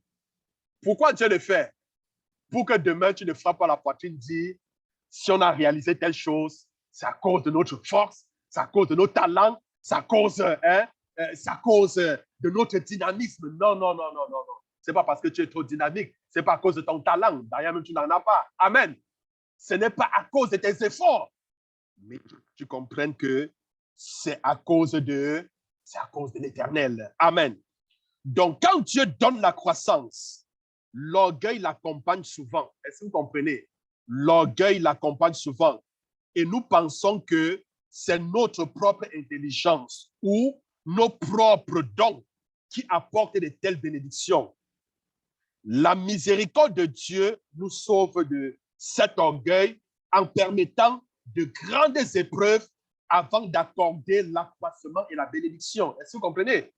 Pourquoi Dieu le fait? Pour que demain, tu ne frappes pas la poitrine, dire, si on a réalisé telle chose, c'est à cause de notre force, c'est à cause de nos talents, c'est à cause, de notre dynamisme. Non, non, non, non, non, non. Ce n'est pas parce que tu es trop dynamique, ce n'est pas à cause de ton talent. D'ailleurs, même tu n'en as pas. Amen. Ce n'est pas à cause de tes efforts. Mais tu comprennes que c'est à cause de l'Éternel. Amen. Donc, quand Dieu donne la croissance, l'orgueil l'accompagne souvent. Est-ce que vous comprenez? L'orgueil l'accompagne souvent. Et nous pensons que c'est notre propre intelligence ou nos propres dons qui apportent de telles bénédictions. La miséricorde de Dieu nous sauve de cet orgueil en permettant de grandes épreuves avant d'accorder l'accroissement et la bénédiction. Est-ce que vous comprenez?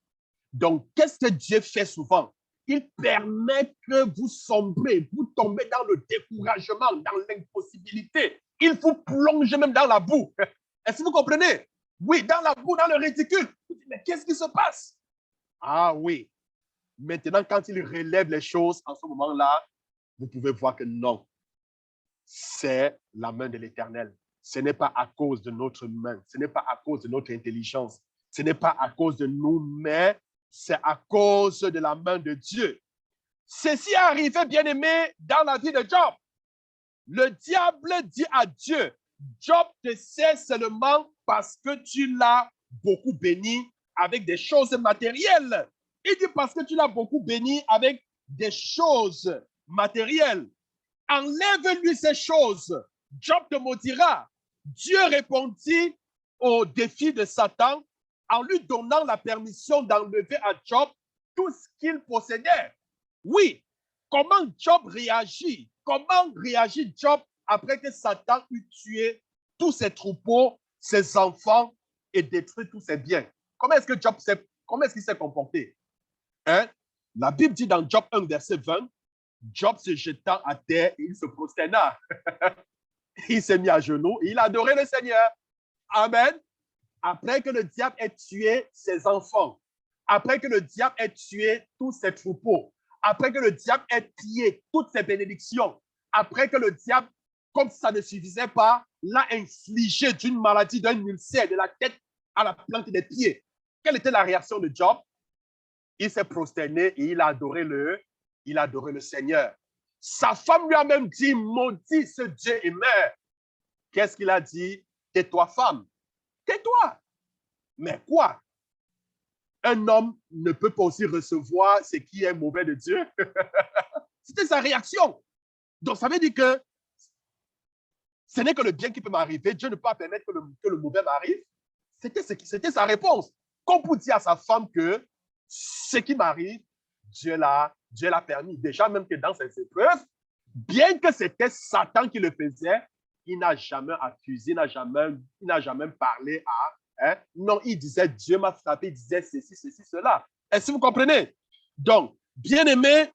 Donc, qu'est-ce que Dieu fait souvent? Il permet que vous sombrez, vous tombez dans le découragement, dans l'impossibilité. Il vous plonge même dans la boue. Est-ce que vous comprenez? Oui, dans la boue, dans le ridicule. Mais qu'est-ce qui se passe? Ah oui. Maintenant, quand il relève les choses, en ce moment-là, vous pouvez voir que non. C'est la main de l'Éternel. Ce n'est pas à cause de notre main. Ce n'est pas à cause de notre intelligence. Ce n'est pas à cause de nous, mais c'est à cause de la main de Dieu. Ceci est arrivé, bien-aimé, dans la vie de Job. Le diable dit à Dieu, Job te sait seulement parce que tu l'as beaucoup béni avec des choses matérielles. Il dit parce que tu l'as beaucoup béni avec des choses matérielles. Enlève-lui ces choses. Job te maudira. Dieu répondit au défi de Satan en lui donnant la permission d'enlever à Job tout ce qu'il possédait. Oui, comment Job réagit? Comment réagit Job après que Satan eut tué tous ses troupeaux, ses enfants et détruit tous ses biens? Comment est-ce qu'il s'est comporté? Hein? La Bible dit dans Job 1, verset 20, Job se jetant à terre et il se prosterna. Il s'est mis à genoux et il a adoré le Seigneur. Amen. Après que le diable ait tué ses enfants, après que le diable ait tué tous ses troupeaux, après que le diable ait pillé toutes ses bénédictions, après que le diable, comme ça ne suffisait pas, l'a infligé d'une maladie, d'un ulcère de la tête à la plante des pieds. Quelle était la réaction de Job? Il s'est prosterné et il a adoré le Seigneur. Sa femme lui a même dit, maudit ce Dieu et meurt. Qu'est-ce qu'il a dit? Tais-toi, femme. Tais-toi. Mais quoi? Un homme ne peut pas aussi recevoir ce qui est mauvais de Dieu. C'était sa réaction. Donc, ça veut dire que ce n'est que le bien qui peut m'arriver. Dieu ne peut pas permettre que le mauvais m'arrive. C'était sa réponse. Comme pour dire à sa femme que ce qui m'arrive, Dieu l'a permis. Déjà, même que dans ses épreuves, bien que c'était Satan qui le faisait, il n'a jamais accusé, il n'a jamais parlé à... Hein? Non, il disait, Dieu m'a frappé, il disait ceci, cela. Est-ce que vous comprenez? Donc, bien-aimé,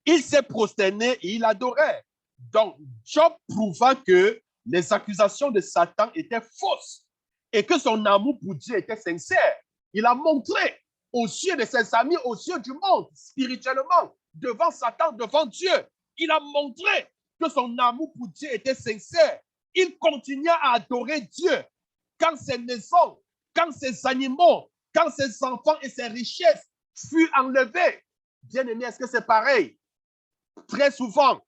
il s'est prosterné et il adorait. Donc, Job prouva que les accusations de Satan étaient fausses et que son amour pour Dieu était sincère. Il a montré aux yeux de ses amis, aux yeux du monde, spirituellement, devant Satan, devant Dieu. Il a montré que son amour pour Dieu était sincère. Il continua à adorer Dieu quand ses maisons, quand ses animaux, quand ses enfants et ses richesses furent enlevés. Bien-aimé, est-ce que c'est pareil? Très souvent,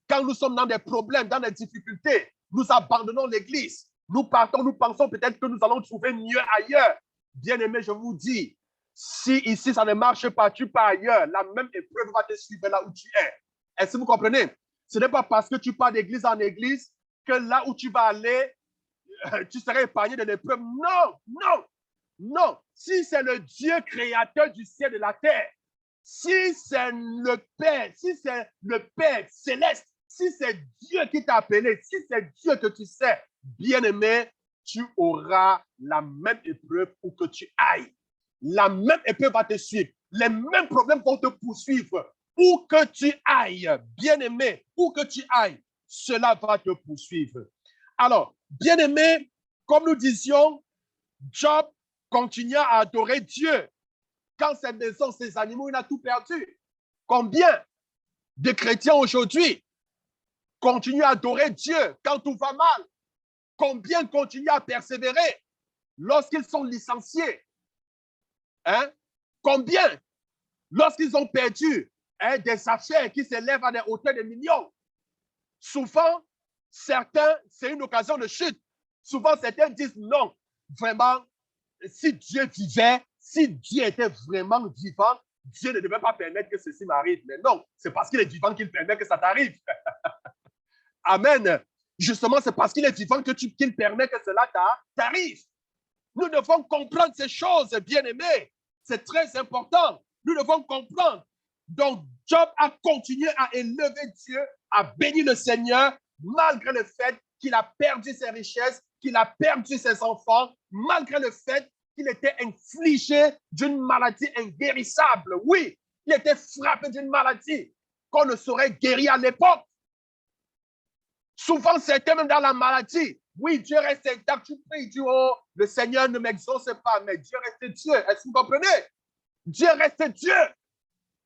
quand nous sommes dans des problèmes, dans des difficultés, nous abandonnons l'église. Nous partons, nous pensons peut-être que nous allons trouver mieux ailleurs. Bien-aimé, je vous dis, si ici ça ne marche pas, tu pars ailleurs, la même épreuve va te suivre là où tu es. Est-ce que vous comprenez? Ce n'est pas parce que tu pars d'église en église que là où tu vas aller, tu seras épargné de l'épreuve. Non, non, non. Si c'est le Dieu créateur du ciel et de la terre, si c'est le Père céleste, si c'est Dieu qui t'a appelé, si c'est Dieu que tu sais, bien-aimé, tu auras la même épreuve où que tu ailles. La même épreuve va te suivre. Les mêmes problèmes vont te poursuivre. Où que tu ailles, bien-aimé, où que tu ailles, cela va te poursuivre. Alors, bien-aimé, comme nous disions, Job continua à adorer Dieu. Quand ses maisons, ses animaux, il a tout perdu. Combien de chrétiens aujourd'hui continuent à adorer Dieu quand tout va mal? Combien continuent à persévérer lorsqu'ils sont licenciés? Hein? Combien, lorsqu'ils ont perdu des affaires qui s'élèvent à des hauteurs de millions? Souvent, certains, c'est une occasion de chute. Souvent, certains disent non, vraiment, si Dieu vivait, si Dieu était vraiment vivant, Dieu ne devait pas permettre que ceci m'arrive. Mais non, c'est parce qu'il est vivant qu'il permet que ça t'arrive. Amen. Justement, c'est parce qu'il est vivant qu'il permet que cela t'arrive. Nous devons comprendre ces choses, bien-aimés. C'est très important. Nous devons comprendre. Donc, Job a continué à élever Dieu, à bénir le Seigneur, malgré le fait qu'il a perdu ses richesses, qu'il a perdu ses enfants, malgré le fait qu'il était infligé d'une maladie inguérissable. Oui, il était frappé d'une maladie qu'on ne saurait guérir à l'époque. Souvent, c'était même dans la maladie. Oui, Dieu reste intact. Tu pries, tu dis, oh, le Seigneur ne m'exauce pas, mais Dieu reste Dieu. Est-ce que vous comprenez? Dieu reste Dieu.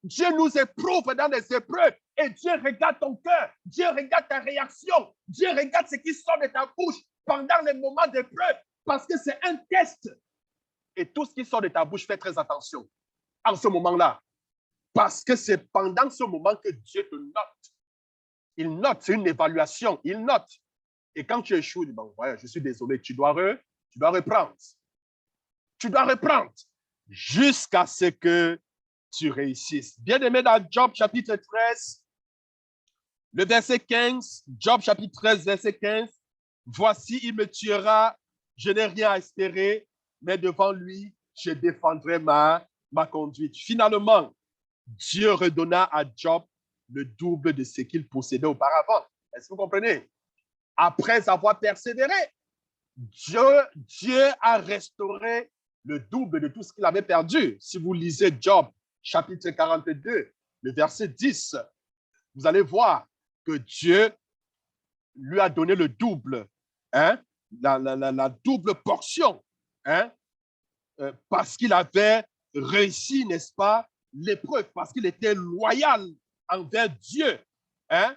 Dieu nous éprouve dans les épreuves et Dieu regarde ton cœur. Dieu regarde ta réaction. Dieu regarde ce qui sort de ta bouche pendant les moments d'épreuve parce que c'est un test. Et tout ce qui sort de ta bouche, fais très attention en ce moment-là. Parce que c'est pendant ce moment que Dieu te note. Il note, c'est une évaluation. Il note. Et quand tu échoues, bon, ouais, je suis désolé, tu dois reprendre. Tu dois reprendre jusqu'à ce que tu réussisses. Bien-aimé, dans Job chapitre 13, le verset 15, Job chapitre 13, verset 15, voici, il me tuera, je n'ai rien à espérer, mais devant lui, je défendrai ma conduite. Finalement, Dieu redonna à Job le double de ce qu'il possédait auparavant. Est-ce que vous comprenez? Après avoir persévéré, Dieu a restauré le double de tout ce qu'il avait perdu. Si vous lisez Job, chapitre 42, le verset 10, vous allez voir que Dieu lui a donné le double, hein, la double portion, hein, parce qu'il avait réussi, n'est-ce pas, l'épreuve, parce qu'il était loyal envers Dieu. Hein?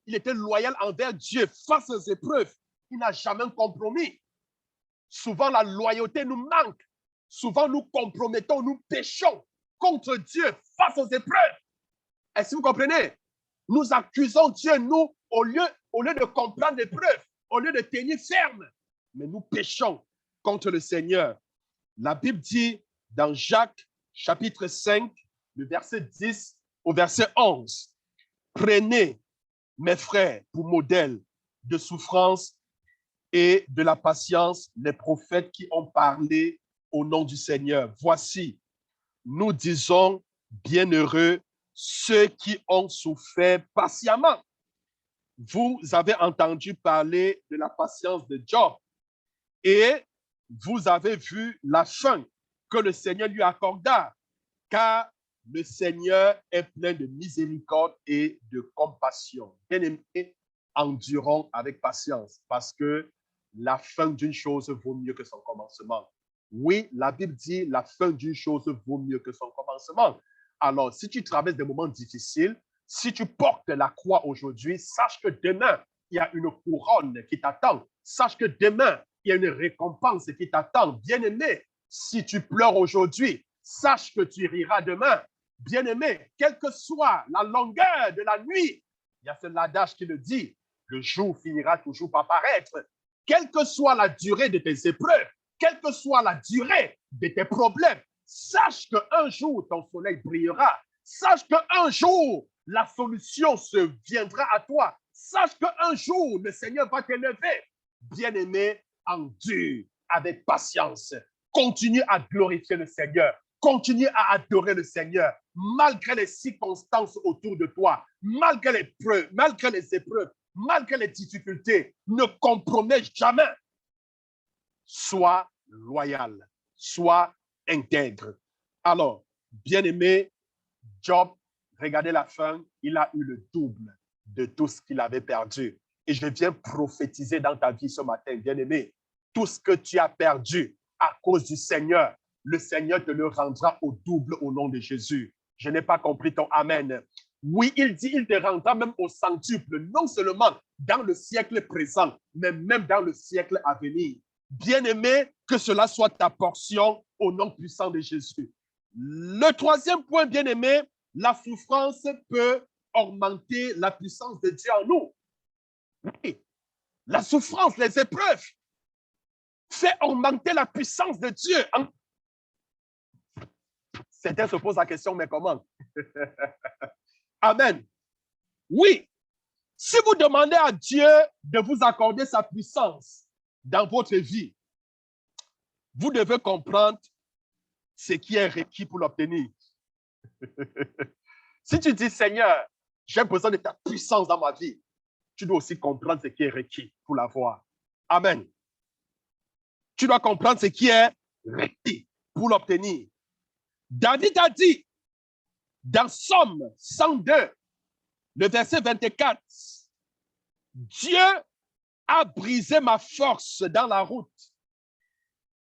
Il était loyal envers Dieu face aux épreuves. Il n'a jamais compromis. Souvent, la loyauté nous manque. Souvent, nous compromettons, nous péchons contre Dieu face aux épreuves. Est-ce que vous comprenez? Nous accusons Dieu, nous, au lieu de comprendre l'épreuve, au lieu de tenir ferme. Mais nous péchons contre le Seigneur. La Bible dit dans Jacques, chapitre 5, le verset 10 au verset 11, « Prenez, mes frères, pour modèle de souffrance et de la patience, les prophètes qui ont parlé au nom du Seigneur. Voici, nous disons, bienheureux ceux qui ont souffert patiemment. » Vous avez entendu parler de la patience de Job et vous avez vu la fin que le Seigneur lui accorda, car le Seigneur est plein de miséricorde et de compassion. Bien-aimés, endurons avec patience, parce que la fin d'une chose vaut mieux que son commencement. Oui, la Bible dit la fin d'une chose vaut mieux que son commencement. Alors, si tu traverses des moments difficiles, si tu portes la croix aujourd'hui, sache que demain, il y a une couronne qui t'attend. Sache que demain, il y a une récompense qui t'attend. Bien-aimé, si tu pleures aujourd'hui, sache que tu riras demain. Bien-aimé, quelle que soit la longueur de la nuit, il y a ce adage qui le dit, le jour finira toujours par paraître. Quelle que soit la durée de tes épreuves, quelle que soit la durée de tes problèmes, sache qu'un jour ton soleil brillera. Sache qu'un jour la solution se viendra à toi. Sache qu'un jour le Seigneur va t'élever. Bien-aimé, endure avec patience. Continue à glorifier le Seigneur. Continue à adorer le Seigneur, malgré les circonstances autour de toi, malgré les épreuves, malgré les difficultés. Ne compromets jamais. Sois loyal, sois intègre. Alors, bien-aimé, Job, regardez la fin, il a eu le double de tout ce qu'il avait perdu. Et je viens prophétiser dans ta vie ce matin, bien-aimé, tout ce que tu as perdu à cause du Seigneur, le Seigneur te le rendra au double au nom de Jésus. Je n'ai pas compris ton amen. Oui, il dit, il te rendra même au centuple, non seulement dans le siècle présent, mais même dans le siècle à venir. Bien-aimé, que cela soit ta portion au nom puissant de Jésus. Le troisième point, bien-aimé, la souffrance peut augmenter la puissance de Dieu en nous. Oui, la souffrance, les épreuves, fait augmenter la puissance de Dieu. Certains se posent la question, mais comment? Amen. Oui, si vous demandez à Dieu de vous accorder sa puissance dans votre vie, vous devez comprendre ce qui est requis pour l'obtenir. Si tu dis, Seigneur, j'ai besoin de ta puissance dans ma vie, tu dois aussi comprendre ce qui est requis pour l'avoir. Amen. Tu dois comprendre ce qui est requis pour l'obtenir. David a dit, dans Somme 102, le verset 24, Dieu a brisé ma force dans la route.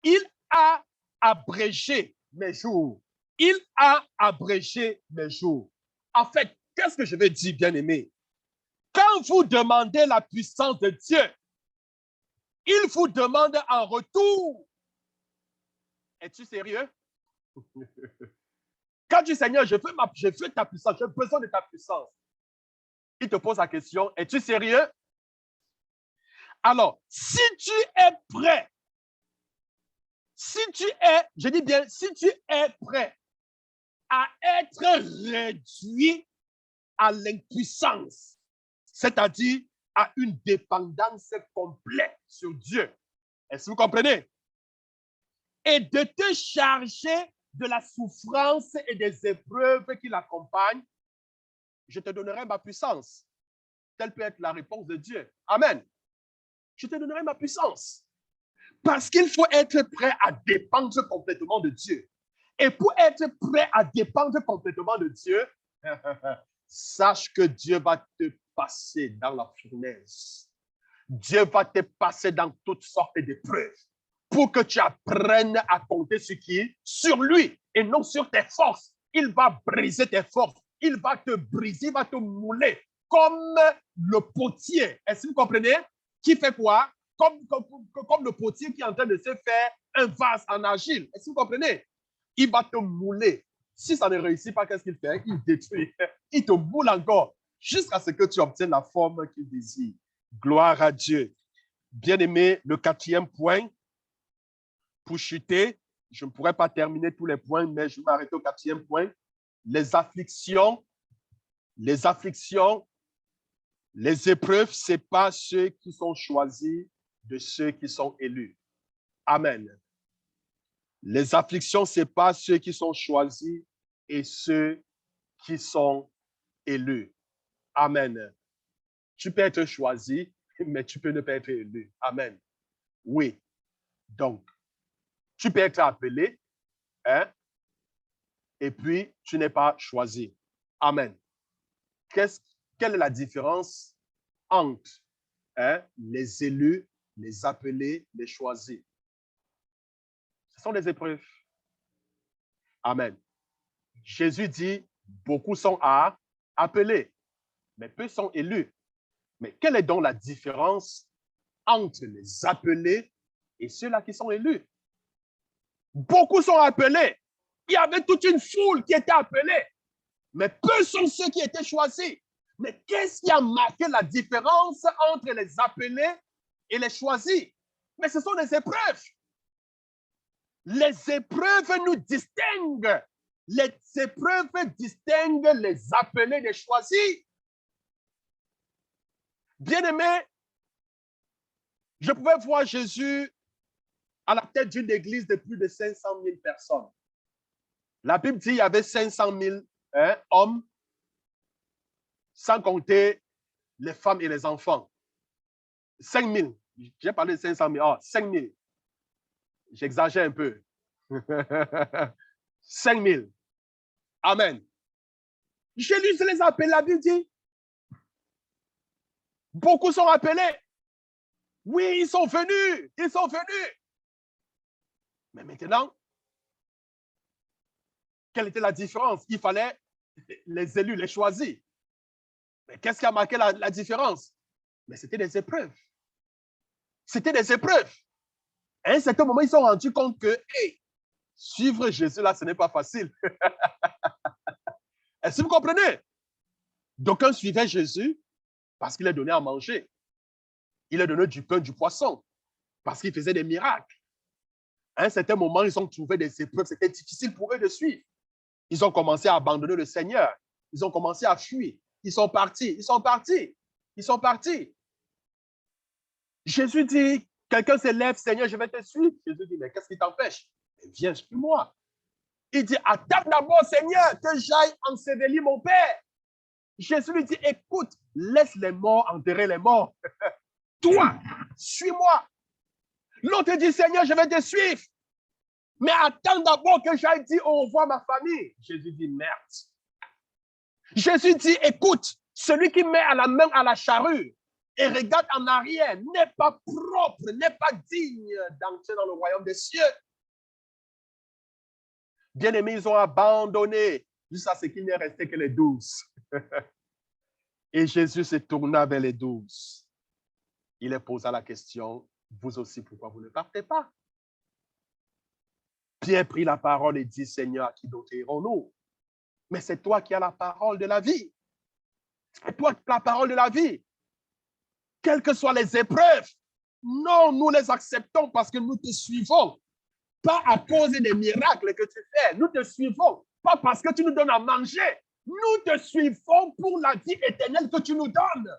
Il a abrégé mes jours. Il a abrégé mes jours. En fait, qu'est-ce que je veux dire, bien-aimé? Quand vous demandez la puissance de Dieu, il vous demande en retour. Es-tu sérieux? Quand tu dis, Seigneur, je veux ta puissance, j'ai besoin de ta puissance. Il te pose la question, es-tu sérieux? Alors, si tu es prêt, je dis bien, si tu es prêt à être réduit à l'impuissance, c'est-à-dire à une dépendance complète sur Dieu. Est-ce que vous comprenez? Et de te charger de la souffrance et des épreuves qui l'accompagnent, je te donnerai ma puissance. Telle peut être la réponse de Dieu. Amen. Je te donnerai ma puissance. Parce qu'il faut être prêt à dépendre complètement de Dieu. Et pour être prêt à dépendre complètement de Dieu, sache que Dieu va te passer dans la fournaise. Dieu va te passer dans toutes sortes d'épreuves pour que tu apprennes à compter sur qui? Sur lui et non sur tes forces. Il va briser tes forces. Il va te briser, il va te mouler comme le potier. Est-ce que vous comprenez? Qui fait quoi? Comme le potier qui est en train de se faire un vase en argile. Est-ce que vous comprenez? Il va te mouler. Si ça ne réussit pas, qu'est-ce qu'il fait? Il détruit. Il te moule encore jusqu'à ce que tu obtiennes la forme qu'il désire. Gloire à Dieu. Bien-aimé, le 4e point, pour chuter, je ne pourrais pas terminer tous les points, mais je vais m'arrêter au 4e point. Les afflictions, les épreuves, ce n'est pas ceux qui sont choisis de ceux qui sont élus. Amen. Les afflictions, ce n'est pas ceux qui sont choisis et ceux qui sont élus. Amen. Tu peux être choisi, mais tu peux ne pas être élu. Amen. Oui. Donc, tu peux être appelé, hein, et puis tu n'es pas choisi. Amen. Quelle est la différence entre les élus, les appelés, les choisis? Ce sont des épreuves. Amen. Jésus dit, beaucoup sont appelés, mais peu sont élus. Mais quelle est donc la différence entre les appelés et ceux-là qui sont élus? Beaucoup sont appelés. Il y avait toute une foule qui était appelée, mais peu sont ceux qui étaient choisis. Mais qu'est-ce qui a marqué la différence entre les appelés et les choisis? Mais ce sont les épreuves. Les épreuves nous distinguent. Les épreuves distinguent les appelés des choisis. Bien-aimé, je pouvais voir Jésus à la tête d'une église de plus de 500 000 personnes. La Bible dit qu'il y avait 500 000 hommes, sans compter les femmes et les enfants. 5 000. J'ai parlé de 500 000. Oh, 5 000. J'exagère un peu. 5 000. Amen. Jésus se les appelle, la Bible dit. Beaucoup sont appelés. Oui, ils sont venus. Ils sont venus. Mais maintenant, quelle était la différence? Il fallait les élus, les choisis. Mais qu'est-ce qui a marqué la différence? Mais c'était des épreuves. C'était des épreuves. À un certain moment, ils se sont rendus compte que, hey, suivre Jésus, là, ce n'est pas facile. Est-ce que vous comprenez? D'aucuns suivaient Jésus parce qu'il a donné à manger. Il a donné du pain, du poisson, parce qu'il faisait des miracles. À un certain moment, ils ont trouvé des épreuves. C'était difficile pour eux de suivre. Ils ont commencé à abandonner le Seigneur. Ils ont commencé à fuir. Ils sont partis. Ils sont partis. Ils sont partis. Jésus dit, quelqu'un se lève, Seigneur, je vais te suivre. Jésus dit, mais qu'est-ce qui t'empêche? Viens, suis-moi. Il dit, attends d'abord, Seigneur, que j'aille ensevelir mon père. Jésus lui dit, écoute, laisse les morts enterrer les morts. Toi, suis-moi. L'autre dit, Seigneur, je vais te suivre. Mais attends d'abord que j'aille dire au revoir à ma famille. Jésus dit, merde. Jésus dit, écoute, celui qui met la main à la charrue et regarde en arrière n'est pas propre, n'est pas digne d'entrer dans le royaume des cieux. Bien-aimés, ils ont abandonné jusqu'à ce qu'il n'est resté que les 12. Et Jésus se tourna vers les 12. Il leur posa la question, vous aussi, pourquoi vous ne partez pas? Pierre prit la parole et dit, Seigneur, à qui d'autre irons-nous? Mais c'est toi qui as la parole de la vie. C'est toi qui as la parole de la vie. Quelles que soient les épreuves, non, nous les acceptons parce que nous te suivons. Pas à cause des miracles que tu fais. Nous te suivons. Pas parce que tu nous donnes à manger. Nous te suivons pour la vie éternelle que tu nous donnes.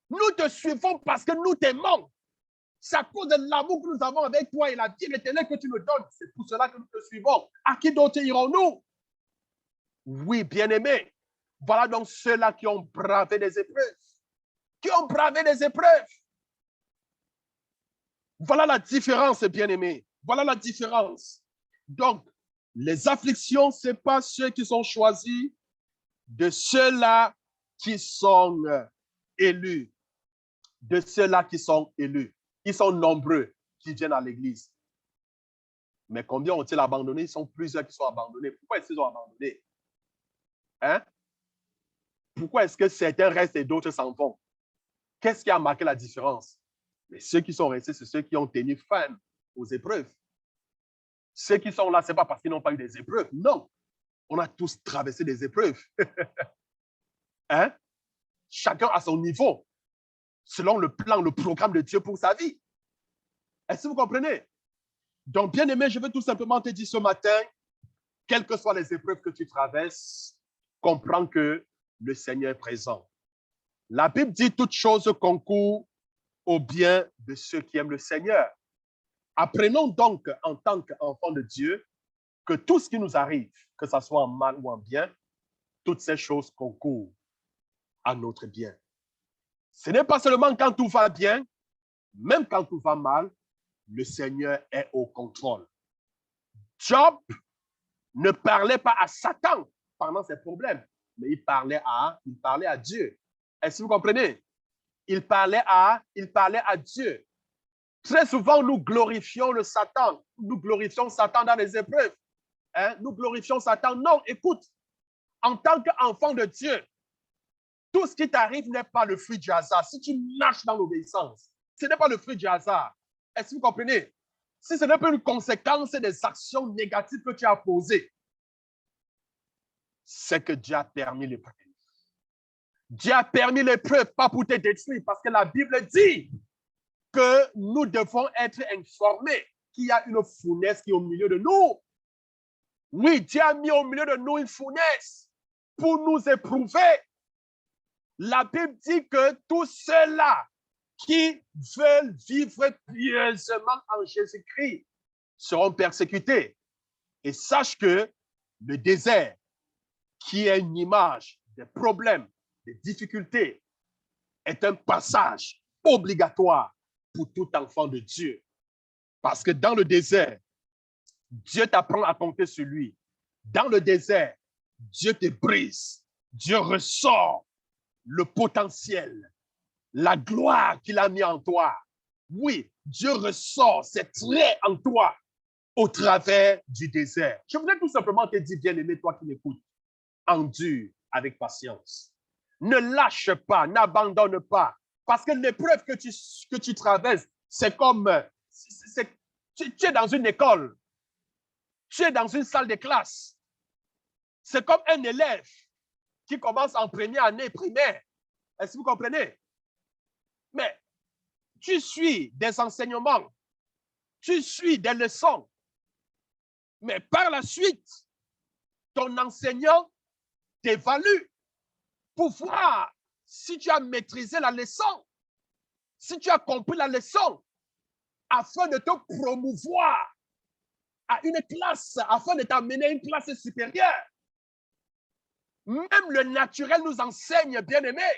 Nous te suivons parce que nous t'aimons. C'est à cause de l'amour que nous avons avec toi et la vie éternelle que tu nous donnes. C'est pour cela que nous te suivons. À qui d'autre irons-nous? Oui, bien-aimés. Voilà donc ceux-là qui ont bravé des épreuves. Qui ont bravé des épreuves. Voilà la différence, bien-aimés. Voilà la différence. Donc, les afflictions, ce n'est pas ceux qui sont choisis, de ceux-là qui sont élus. De ceux-là qui sont élus. Ils sont nombreux qui viennent à l'église. Mais combien ont-ils abandonné? Ils sont plusieurs qui sont abandonnés. Pourquoi est-ce qu'ils ont abandonné? Hein? Pourquoi est-ce que certains restent et d'autres s'en vont? Qu'est-ce qui a marqué la différence? Mais ceux qui sont restés, c'est ceux qui ont tenu ferme aux épreuves. Ceux qui sont là, ce n'est pas parce qu'ils n'ont pas eu des épreuves. Non. On a tous traversé des épreuves. Hein? Chacun à son niveau, selon le plan, le programme de Dieu pour sa vie. Est-ce que vous comprenez? Donc, bien aimé, je veux tout simplement te dire ce matin, quelles que soient les épreuves que tu traverses, comprends que le Seigneur est présent. La Bible dit toutes choses concourent au bien de ceux qui aiment le Seigneur. Apprenons donc, en tant qu'enfants de Dieu, que tout ce qui nous arrive, que ce soit en mal ou en bien, toutes ces choses concourent à notre bien. Ce n'est pas seulement quand tout va bien, même quand tout va mal, le Seigneur est au contrôle. Job ne parlait pas à Satan pendant ses problèmes, mais il parlait à Dieu. Est-ce que vous comprenez? Il parlait à Dieu. Très souvent, nous glorifions le Satan. Nous glorifions Satan dans les épreuves. Hein? Nous glorifions Satan. Non, écoute, en tant qu'enfant de Dieu, tout ce qui t'arrive n'est pas le fruit du hasard. Si tu marches dans l'obéissance, ce n'est pas le fruit du hasard. Est-ce que vous comprenez? Si ce n'est pas une conséquence des actions négatives que tu as posées, c'est que Dieu a permis l'épreuve. Dieu a permis l'épreuve, pas pour te détruire, parce que la Bible dit que nous devons être informés qu'il y a une fournaise qui est au milieu de nous. Oui, Dieu a mis au milieu de nous une fournaise pour nous éprouver. La Bible dit que tous ceux-là qui veulent vivre pieusement en Jésus-Christ seront persécutés. Et sache que le désert, qui est une image des problèmes, des difficultés, est un passage obligatoire pour tout enfant de Dieu. Parce que dans le désert, Dieu t'apprend à compter sur lui. Dans le désert, Dieu te brise. Dieu ressort le potentiel, la gloire qu'il a mis en toi. Oui, Dieu ressort ses traits en toi au travers du désert. Je voudrais tout simplement te dire, bien-aimé, toi qui m'écoutes, endure avec patience. Ne lâche pas, n'abandonne pas. Parce que l'épreuve que tu traverses, c'est comme, tu es dans une école, tu es dans une salle de classe. C'est comme un élève qui commence en première année primaire. Est-ce que vous comprenez? Mais tu suis des enseignements, tu suis des leçons. Mais par la suite, ton enseignant t'évalue pour voir si tu as maîtrisé la leçon, si tu as compris la leçon, afin de te promouvoir à une classe afin de t'amener à une classe supérieure. Même le naturel nous enseigne, bien-aimé.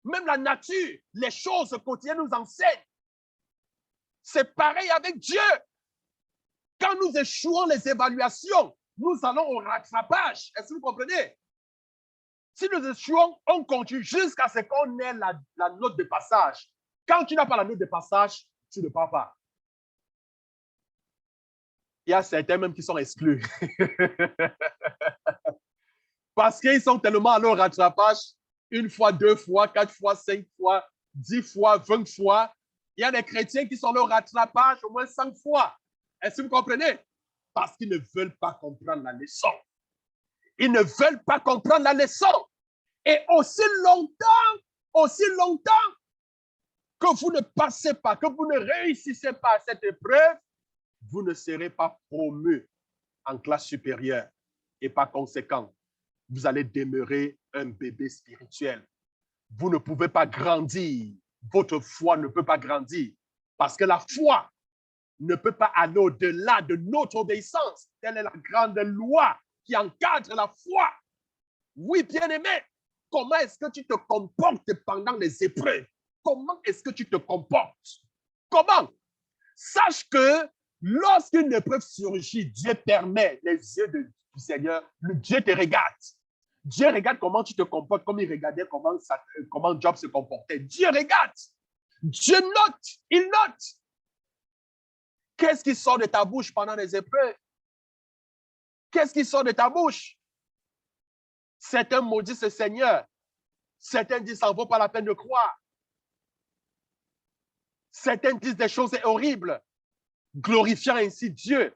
Même la nature, les choses quotidiennes nous enseignent. C'est pareil avec Dieu. Quand nous échouons les évaluations, nous allons au rattrapage. Est-ce que vous comprenez? Si nous échouons, on continue jusqu'à ce qu'on ait la note de passage. Quand tu n'as pas la note de passage, tu ne pars pas. Il y a certains même qui sont exclus. Parce qu'ils sont tellement allés au rattrapage, 1 fois, 2 fois, 4 fois, 5 fois, 10 fois, 20 fois. Il y a des chrétiens qui sont allés au rattrapage au moins 5 fois. Est-ce que vous comprenez? Parce qu'ils ne veulent pas comprendre la leçon. Ils ne veulent pas comprendre la leçon. Et aussi longtemps que vous ne passez pas, que vous ne réussissez pas à cette épreuve, vous ne serez pas promu en classe supérieure. Et par conséquent, vous allez demeurer un bébé spirituel. Vous ne pouvez pas grandir. Votre foi ne peut pas grandir. Parce que la foi ne peut pas aller au-delà de notre obéissance. Telle est la grande loi qui encadre la foi. Oui, bien-aimé, comment est-ce que tu te comportes pendant les épreuves? Comment est-ce que tu te comportes? Comment? Sache que lorsqu'une épreuve surgit, Dieu permet les yeux du Seigneur, Dieu te regarde. Dieu regarde comment tu te comportes, comme il regardait comment Job se comportait. Dieu regarde. Dieu note. Il note. Qu'est-ce qui sort de ta bouche pendant les épreuves? Qu'est-ce qui sort de ta bouche? Certains maudissent le Seigneur. Certains disent, ça ne vaut pas la peine de croire. Certains disent des choses horribles, glorifiant ainsi Dieu.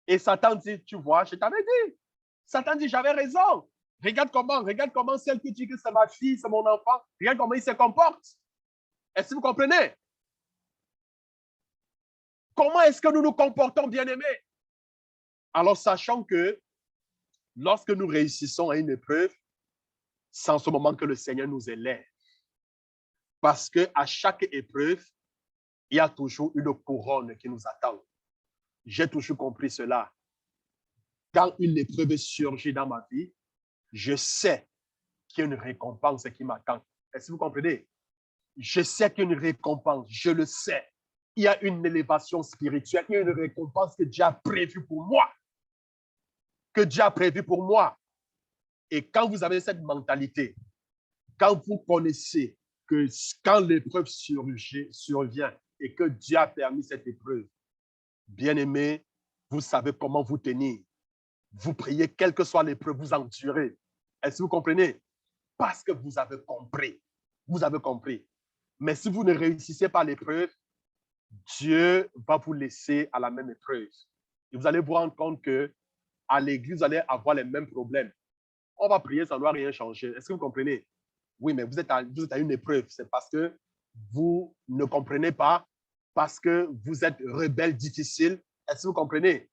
Et Satan dit, tu vois, je t'avais dit. Satan dit, j'avais raison. Regarde comment celle qui dit que c'est ma fille, c'est mon enfant, regarde comment il se comporte. Est-ce que vous comprenez? Comment est-ce que nous nous comportons, bien-aimés? Alors, sachant que lorsque nous réussissons à une épreuve, c'est en ce moment que le Seigneur nous élève. Parce qu'à chaque épreuve, il y a toujours une couronne qui nous attend. J'ai toujours compris cela. Quand une épreuve surgit dans ma vie, je sais qu'il y a une récompense qui m'attend. Est-ce que vous comprenez? Je sais qu'il y a une récompense, je le sais. Il y a une élévation spirituelle, il y a une récompense que Dieu a prévue pour moi. Que Dieu a prévue pour moi. Et quand vous avez cette mentalité, quand vous connaissez que quand l'épreuve survient et que Dieu a permis cette épreuve, bien aimé, vous savez comment vous tenir. Vous priez, quelle que soit l'épreuve, vous endurez. Est-ce que vous comprenez? Parce que vous avez compris. Vous avez compris. Mais si vous ne réussissez pas l'épreuve, Dieu va vous laisser à la même épreuve. Et vous allez vous rendre compte qu'à l'église, vous allez avoir les mêmes problèmes. On va prier, ça ne doit rien changer. Est-ce que vous comprenez? Oui, mais vous êtes à une épreuve. C'est parce que vous ne comprenez pas, parce que vous êtes rebelle, difficile. Est-ce que vous comprenez?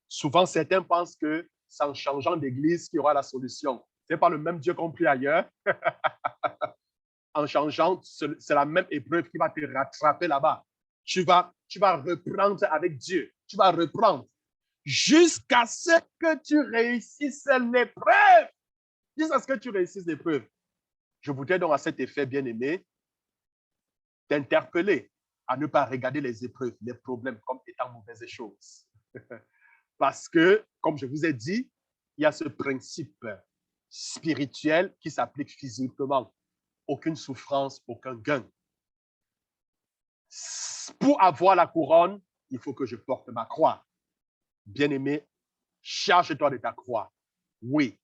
Souvent, certains pensent que c'est en changeant d'église qu'il y aura la solution. Ce n'est pas le même Dieu qu'on prie ailleurs. En changeant, c'est la même épreuve qui va te rattraper là-bas. Tu vas reprendre avec Dieu. Tu vas reprendre jusqu'à ce que tu réussisses l'épreuve. Jusqu'à ce que tu réussisses l'épreuve. Je voudrais donc à cet effet, bien-aimé, t'interpeller à ne pas regarder les épreuves, les problèmes comme étant mauvaises choses. Parce que, comme je vous ai dit, il y a ce principe spirituel qui s'applique physiquement. Aucune souffrance, aucun gain. Pour avoir la couronne, il faut que je porte ma croix. Bien-aimé, charge-toi de ta croix. Oui.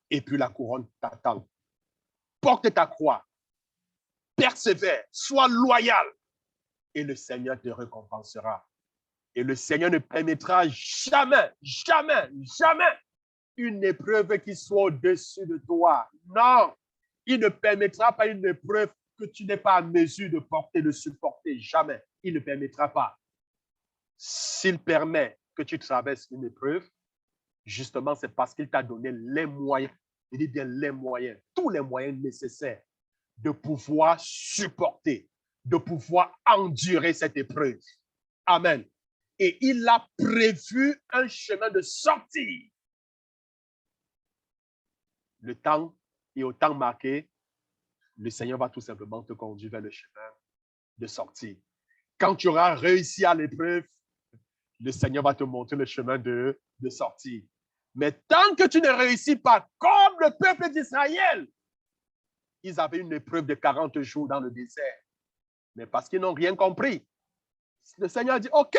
Et puis la couronne t'attend. Porte ta croix. Persévère. Sois loyal. Et le Seigneur te récompensera. Et le Seigneur ne permettra jamais une épreuve qui soit au-dessus de toi. Non. Il ne permettra pas une épreuve que tu n'es pas en mesure de porter, de supporter. Jamais. Il ne permettra pas. S'il permet que tu traverses une épreuve, justement, c'est parce qu'il t'a donné les moyens, il dit bien les moyens, tous les moyens nécessaires de pouvoir supporter, de pouvoir endurer cette épreuve. Amen. et il a prévu un chemin de sortie. Le temps et au temps marqué, le Seigneur va tout simplement te conduire vers le chemin de sortie. Quand tu auras réussi à l'épreuve, le Seigneur va te montrer le chemin de sortie. Mais tant que tu ne réussis pas, comme le peuple d'Israël, ils avaient une épreuve de 40 jours dans le désert. Mais parce qu'ils n'ont rien compris, le Seigneur a dit, OK,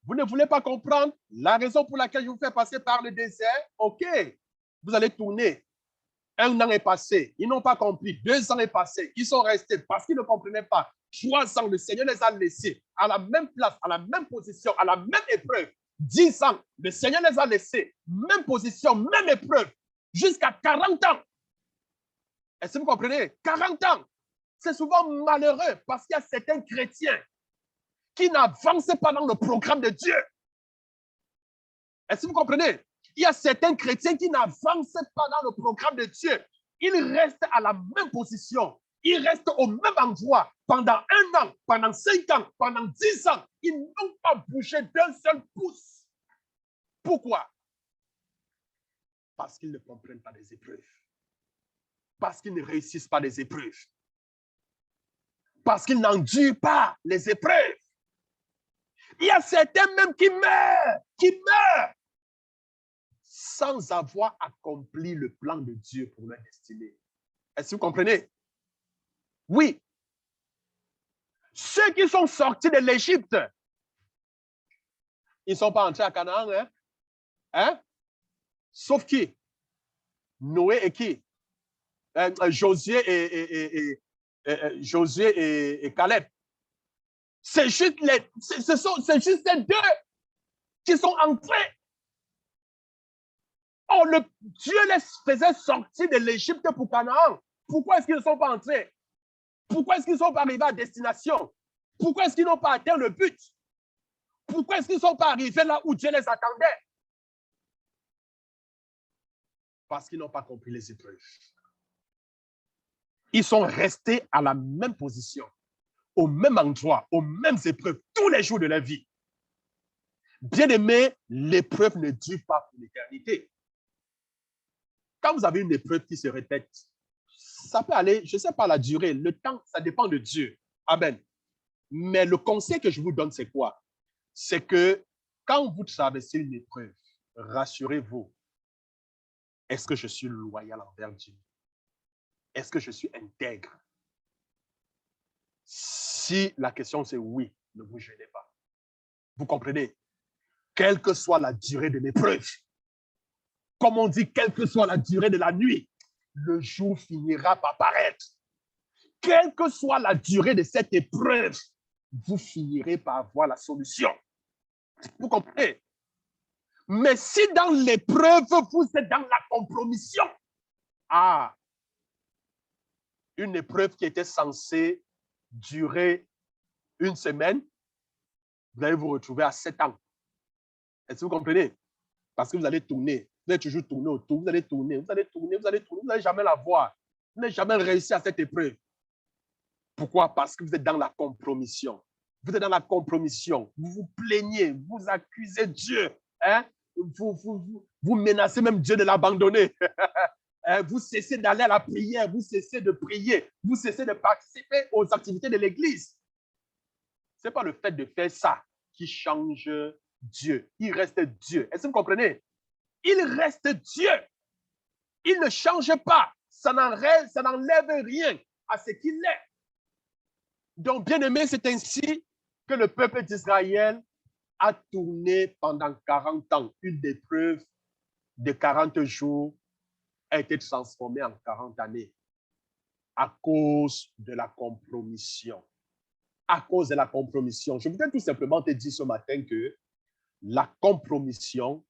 vous ne voulez pas comprendre la raison pour laquelle je vous fais passer par le désert? OK, vous allez tourner. 1 an est passé, ils n'ont pas compris. 2 ans est passé, ils sont restés parce qu'ils ne comprenaient pas. 3 ans, le Seigneur les a laissés à la même place, à la même position, à la même épreuve. 10 ans, le Seigneur les a laissés, même position, même épreuve, jusqu'à 40 ans. Est-ce que vous comprenez? 40 ans. C'est souvent malheureux parce qu'il y a certains chrétiens qui n'avancent pas dans le programme de Dieu. Est-ce que vous comprenez? Il y a certains chrétiens qui n'avancent pas dans le programme de Dieu. Ils restent à la même position. Ils restent au même endroit pendant 1 an, pendant 5 ans, pendant 10 ans. Ils n'ont pas bougé d'un seul pouce. Pourquoi? Parce qu'ils ne comprennent pas les épreuves. Parce qu'ils ne réussissent pas les épreuves. Parce qu'ils n'endurent pas les épreuves. Il y a certains même qui meurent sans avoir accompli le plan de Dieu pour leur destinée. Est-ce que vous comprenez? Oui. Ceux qui sont sortis de l'Égypte, ils ne sont pas entrés à Canaan, hein? Hein? Sauf qui? Noé et qui? Josué et Caleb. C'est juste ces deux qui sont entrés. Oh, Dieu les faisait sortir de l'Égypte pour Canaan. Pourquoi est-ce qu'ils ne sont pas entrés? Pourquoi est-ce qu'ils ne sont pas arrivés à destination? Pourquoi est-ce qu'ils n'ont pas atteint le but? Pourquoi est-ce qu'ils ne sont pas arrivés là où Dieu les attendait? Parce qu'ils n'ont pas compris les épreuves. Ils sont restés à la même position, au même endroit, aux mêmes épreuves, tous les jours de leur vie. Bien-aimé, l'épreuve ne dure pas pour l'éternité. Quand vous avez une épreuve qui se répète, ça peut aller, je ne sais pas la durée, le temps, ça dépend de Dieu. Amen. Mais le conseil que je vous donne, c'est quoi? C'est que quand vous traversez une épreuve, rassurez-vous, est-ce que je suis loyal envers Dieu? Est-ce que je suis intègre? Si la question c'est oui, ne vous gênez pas. Vous comprenez? Quelle que soit la durée de l'épreuve, comme on dit, quelle que soit la durée de la nuit, le jour finira par paraître. Quelle que soit la durée de cette épreuve, vous finirez par avoir la solution. Vous comprenez? Mais si dans l'épreuve, vous êtes dans la compromission, une épreuve qui était censée durer 1 semaine, vous allez vous retrouver à 7 ans. Est-ce que vous comprenez? Parce que vous allez tourner, vous allez toujours tourner autour, vous allez tourner, vous n'allez jamais la voir. Vous n'allez jamais réussir à cette épreuve. Pourquoi? Parce que vous êtes dans la compromission. Vous êtes dans la compromission. Vous vous plaignez, vous accusez Dieu. Hein? Vous menacez même Dieu de l'abandonner. Vous cessez d'aller à la prière, vous cessez de prier, vous cessez de participer aux activités de l'Église. Ce n'est pas le fait de faire ça qui change Dieu. Il reste Dieu. Est-ce que vous comprenez? Il reste Dieu. Il ne change pas. Ça n'enlève rien à ce qu'il est. Donc, bien aimé, c'est ainsi que le peuple d'Israël a tourné pendant 40 ans. Une épreuve de 40 jours a été transformée en 40 années à cause de la compromission. À cause de la compromission. Je voudrais tout simplement te dire ce matin que la compromission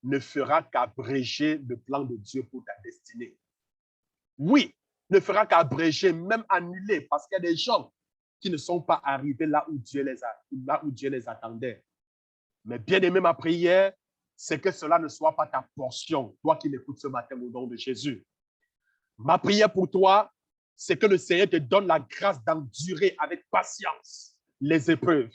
ne fera qu'abréger le plan de Dieu pour ta destinée. Oui, ne fera qu'abréger, même annuler, parce qu'il y a des gens qui ne sont pas arrivés là où Dieu les attendait. Mais bien aimé, ma prière, c'est que cela ne soit pas ta portion, toi qui m'écoutes ce matin au nom de Jésus. Ma prière pour toi, c'est que le Seigneur te donne la grâce d'endurer avec patience les épreuves.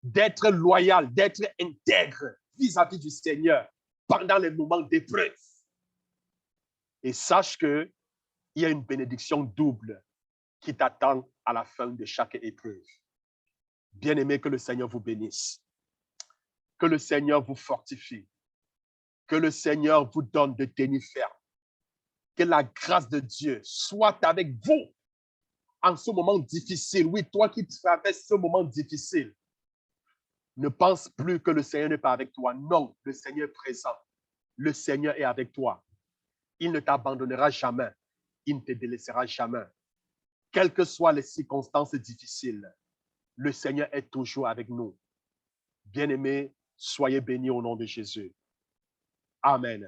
d'être loyal, d'être intègre vis-à-vis du Seigneur pendant les moments d'épreuve. Et sache qu'il y a une bénédiction double qui t'attend à la fin de chaque épreuve. Bien-aimé, que le Seigneur vous bénisse, que le Seigneur vous fortifie, que le Seigneur vous donne de tenir ferme, que la grâce de Dieu soit avec vous en ce moment difficile. Oui, toi qui traverses ce moment difficile, ne pense plus que le Seigneur n'est pas avec toi. Non, le Seigneur est présent. Le Seigneur est avec toi. Il ne t'abandonnera jamais. Il ne te délaissera jamais. Quelles que soient les circonstances difficiles, le Seigneur est toujours avec nous. Bien-aimés, soyez bénis au nom de Jésus. Amen.